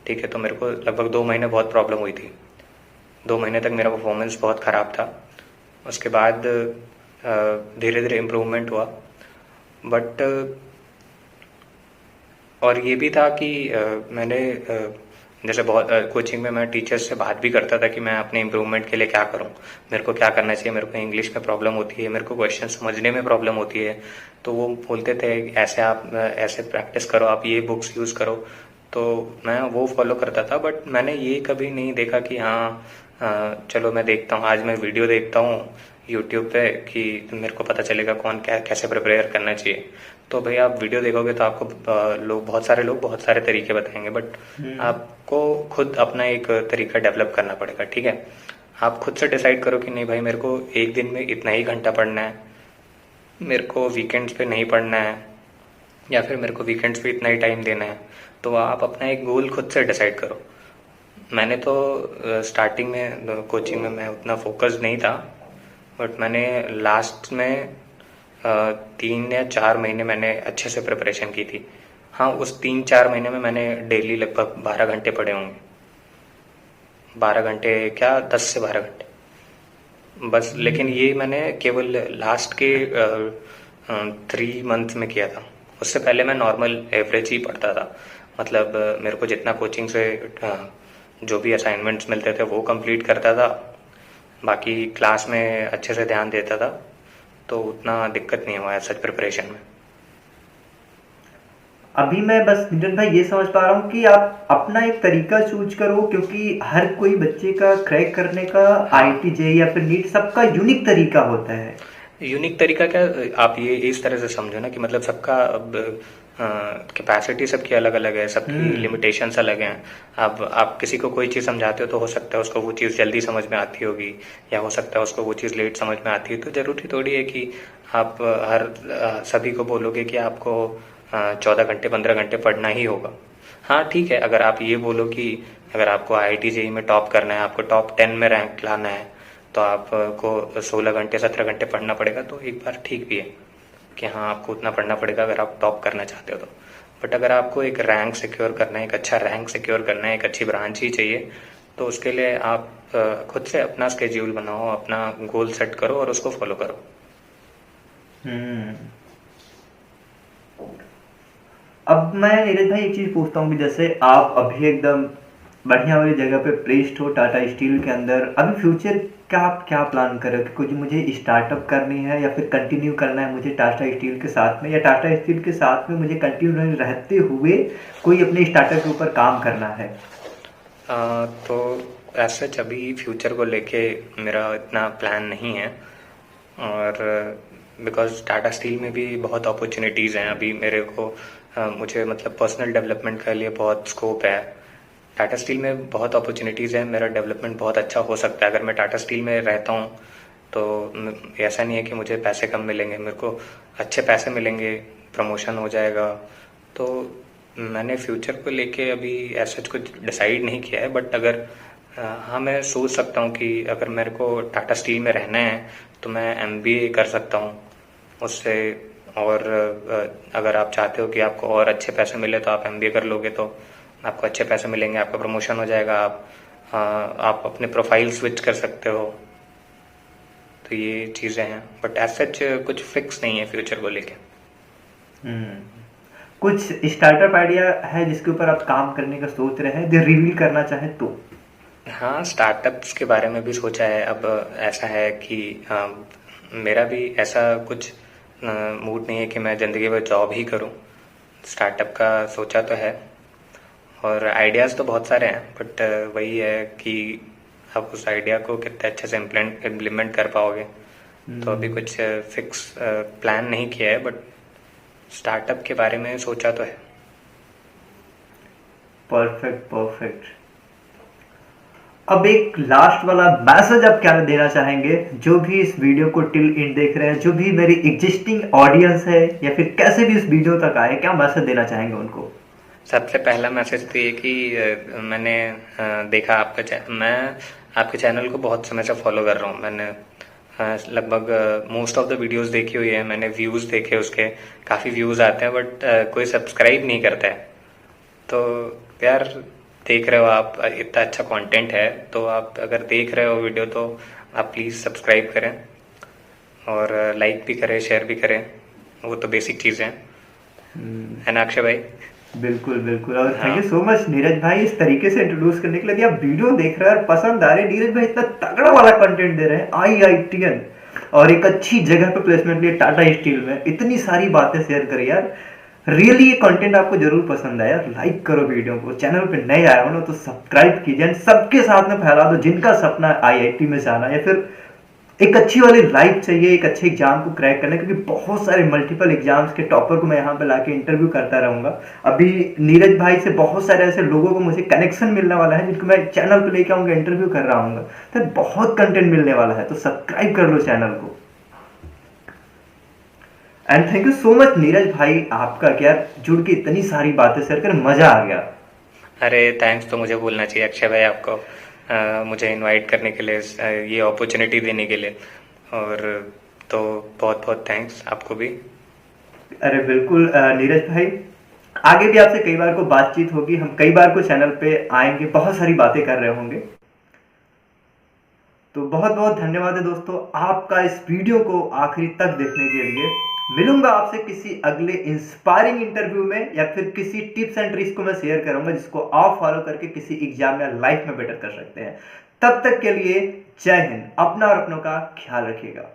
ठीक है? तो मेरे को लगभग 2 महीने बहुत प्रॉब्लम हुई थी। 2 महीने तक मेरा परफॉर्मेंस बहुत ख़राब था। उसके बाद धीरे धीरे इम्प्रूवमेंट हुआ, बट और ये भी था कि मैंने जैसे बहुत कोचिंग में मैं टीचर्स से बात भी करता था कि मैं अपने इम्प्रूवमेंट के लिए क्या करूं, मेरे को क्या करना चाहिए, मेरे को इंग्लिश में प्रॉब्लम होती है, मेरे को क्वेश्चन समझने में प्रॉब्लम होती है। तो वो बोलते थे ऐसे आप ऐसे प्रैक्टिस करो, आप ये बुक्स यूज़ करो। तो मैं वो फॉलो करता था, बट मैंने ये कभी नहीं देखा कि हाँ चलो मैं देखता हूँ, आज मैं वीडियो देखता हूँ यूट्यूब पे कि मेरे को पता चलेगा कौन क्या कैसे प्रिपेयर करना चाहिए। तो भाई आप वीडियो देखोगे तो आपको लोग बहुत सारे तरीके बताएंगे, बट आपको खुद अपना एक तरीका डेवलप करना पड़ेगा, ठीक है? आप खुद से डिसाइड करो कि नहीं भाई मेरे को एक दिन में इतना ही घंटा पढ़ना है, मेरे को वीकेंड्स पे नहीं पढ़ना है, या फिर मेरे को वीकेंड्स पे इतना ही टाइम देना है। तो आप अपना एक गोल खुद से डिसाइड करो। मैंने तो स्टार्टिंग में कोचिंग में मैं उतना फोकस नहीं था, बट मैंने लास्ट में 3 या 4 महीने मैंने अच्छे से प्रिपरेशन की थी। हाँ, उस 3-4 महीने में मैंने डेली लगभग 12 घंटे पढ़े होंगे। 12 घंटे क्या, 10 से 12 घंटे बस। लेकिन ये मैंने केवल लास्ट के 3 मंथ में किया था। उससे पहले मैं नॉर्मल एवरेज ही पढ़ता था। मतलब मेरे को जितना कोचिंग से जो भी असाइनमेंट्स मिलते थे वो कंप्लीट करता था, बाकी क्लास में अच्छे से ध्यान देता था, तो उतना दिक्कत नहीं हुआ सच प्रिपरेशन में। अभी मैं बस नितिन भाई ये समझ पा रहा हूँ कि आप अपना एक तरीका चूज करो, क्योंकि हर कोई बच्चे का क्रैक करने का आईआईटी जेईई या फिर नीट सबका यूनिक तरीका होता है। यूनिक तरीका क्या, आप ये इस तरह से समझो ना कि मतलब सबका अब कैपेसिटी सबकी अलग अलग है, सबकी लिमिटेशंस अलग हैं। अब आप किसी को कोई चीज़ समझाते हो तो हो सकता है उसको वो चीज़ जल्दी समझ में आती होगी, या हो सकता है उसको वो चीज़ लेट समझ में आती है। तो ज़रूरी थोड़ी है कि आप सभी को बोलोगे कि आपको 14 घंटे 15 घंटे पढ़ना ही होगा। हाँ ठीक है, अगर आप ये बोलो कि अगर आपको आईआईटी जेईई में टॉप करना है, आपको टॉप 10 में रैंक लाना है, तो आपको 16 घंटे 17 घंटे पढ़ना पड़ेगा, तो एक बार ठीक भी है कि हाँ आपको उतना पढ़ना पड़ेगा अगर आप टॉप करना चाहते हो तो। बट अगर आपको एक रैंक सिक्योर करना है, एक अच्छा रैंक सिक्योर करना है, एक अच्छी ब्रांच ही चाहिए, तो उसके लिए आप खुद से अपना स्केड्यूल बनाओ, अपना गोल सेट करो और उसको फॉलो करो। अब मैं नीरज भाई एक चीज़ पूछता हूँ कि जैसे आप अभी एकदम बढ़िया वाली जगह पे प्लेस्ड हो टाटा स्टील के अंदर, अभी फ्यूचर का आप क्या प्लान कर रहे हो कि कुछ मुझे स्टार्टअप करनी है या फिर कंटिन्यू करना है मुझे टाटा स्टील के साथ में, या टाटा स्टील के साथ में मुझे कंटिन्यू रहते हुए कोई अपने स्टार्टअप के ऊपर काम करना है? तो ऐसा अभी फ्यूचर को लेके मेरा इतना प्लान नहीं है, और बिकॉज टाटा स्टील में भी बहुत अपॉर्चुनिटीज़ हैं अभी मेरे को। मुझे मतलब पर्सनल डेवलपमेंट के लिए बहुत स्कोप है। टाटा स्टील में बहुत अपॉर्चुनिटीज़ है, मेरा डेवलपमेंट बहुत अच्छा हो सकता है अगर मैं टाटा स्टील में रहता हूँ। तो ऐसा नहीं है कि मुझे पैसे कम मिलेंगे, मेरे को अच्छे पैसे मिलेंगे, प्रमोशन हो जाएगा। तो मैंने फ्यूचर को लेके अभी ऐसा कुछ डिसाइड नहीं किया है, बट अगर हाँ, मैं सोच सकता हूँ कि अगर मेरे को टाटा स्टील में रहना है तो मैं एमबीए कर सकता हूँ उससे। और अगर आप चाहते हो कि आपको और अच्छे पैसे मिले तो आप एमबीए कर लोगे तो आपको अच्छे पैसे मिलेंगे, आपका प्रमोशन हो जाएगा, आप अपने प्रोफाइल स्विच कर सकते हो। तो ये चीज़ें हैं, बट एज सच कुछ फिक्स नहीं है फ्यूचर को लेके। हम्म, कुछ स्टार्टअप आइडिया है जिसके ऊपर आप काम करने का सोच रहे हैं, जो रिवील करना चाहें तो? हाँ, स्टार्टअप्स के बारे में भी सोचा है। अब ऐसा है कि मेरा भी ऐसा कुछ मूड नहीं है कि मैं ज़िंदगी भर जॉब ही करूँ। स्टार्टअप का सोचा तो है और आइडियाज़ तो बहुत सारे हैं, बट वही है कि आप उस आइडिया को कितने अच्छे से इम्प्लीमेंट कर पाओगे। तो अभी कुछ फिक्स प्लान नहीं किया है, बट स्टार्टअप के बारे में सोचा तो है। Perfect perfect. अब एक लास्ट वाला मैसेज आप क्या देना चाहेंगे जो भी इस वीडियो को टिल एंड देख रहे हैं, जो भी मेरी एग्जिस्टिंग ऑडियंस है या फिर कैसे भी इस वीडियो तक आए, क्या मैसेज देना चाहेंगे उनको? सबसे पहला मैसेज तो ये कि मैंने देखा मैं आपके चैनल को बहुत समय से फॉलो कर रहा हूँ। मैंने लगभग मोस्ट ऑफ द वीडियोस देखी हुई है, मैंने व्यूज़ देखे उसके, काफ़ी व्यूज़ आते हैं, बट कोई सब्सक्राइब नहीं करता है। तो यार, देख रहे हो आप, इतना अच्छा कंटेंट है, तो आप अगर देख रहे हो वीडियो तो आप प्लीज़ सब्सक्राइब करें और लाइक भी करें, शेयर भी करें। वो तो बेसिक चीज़ें हैं, है ना अक्षय भाई? बिल्कुल बिल्कुल। और थैंक यू हाँ। सो मच नीरज भाई इस तरीके से इंट्रोड्यूस करने के लिए। आप वीडियो देख रहे हैं और पसंद आ रहे हैं, नीरज भाई इतना तगड़ा वाला कंटेंट दे रहे हैं, IITN और एक अच्छी जगह पे प्लेसमेंट लिए टाटा स्टील में, इतनी सारी बातें शेयर करी यार। रियली ये कंटेंट आपको जरूर पसंद आया, लाइक करो वीडियो को, चैनल पे नए आए हो ना तो सब्सक्राइब कीजिए एंड सबके साथ में फैला दो जिनका सपना है IIT में जाना या फिर एक अच्छी वाली लाइफ चाहिए एक अच्छे एग्जाम को क्रैक करने, क्योंकि बहुत सारे मल्टीपल एग्जाम्स के टॉपर को मैं यहाँ पे लाके इंटरव्यू करता रहूंगा। अभी नीरज भाई से बहुत सारे ऐसे लोगों को मुझे कनेक्शन मिलने वाला है जिनको मैं चैनल पे लेके आऊंगा, इंटरव्यू कर रहा हूँ, तो बहुत कंटेंट मिलने वाला है, तो सब्सक्राइब कर लो चैनल को। And thank you so much Neeraj भाई, आपका क्या जुड़ के इतनी सारी बातें शेयर कर मजा आ गया। अरे थैंक्स तो मुझे बोलना चाहिए अक्षय भाई आपको, मुझे इनवाइट करने के लिए, ये अपॉर्चुनिटी देने के लिए। और तो बहुत बहुत थैंक्स आपको भी। अरे बिल्कुल नीरज भाई, आगे भी आपसे कई बार को बातचीत होगी, हम कई बार को चैनल पे आएंगे, बहुत सारी बातें कर रहे होंगे। तो बहुत बहुत धन्यवाद है दोस्तों आपका इस वीडियो को आखिरी तक देखने के लिए। मिलूंगा आपसे किसी अगले इंस्पायरिंग इंटरव्यू में या फिर किसी टिप्स एंड ट्रिक्स को मैं शेयर करूंगा जिसको आप फॉलो करके किसी एग्जाम या लाइफ में बेटर कर सकते हैं। तब तक के लिए जय हिंद, अपना और अपनों का ख्याल रखिएगा।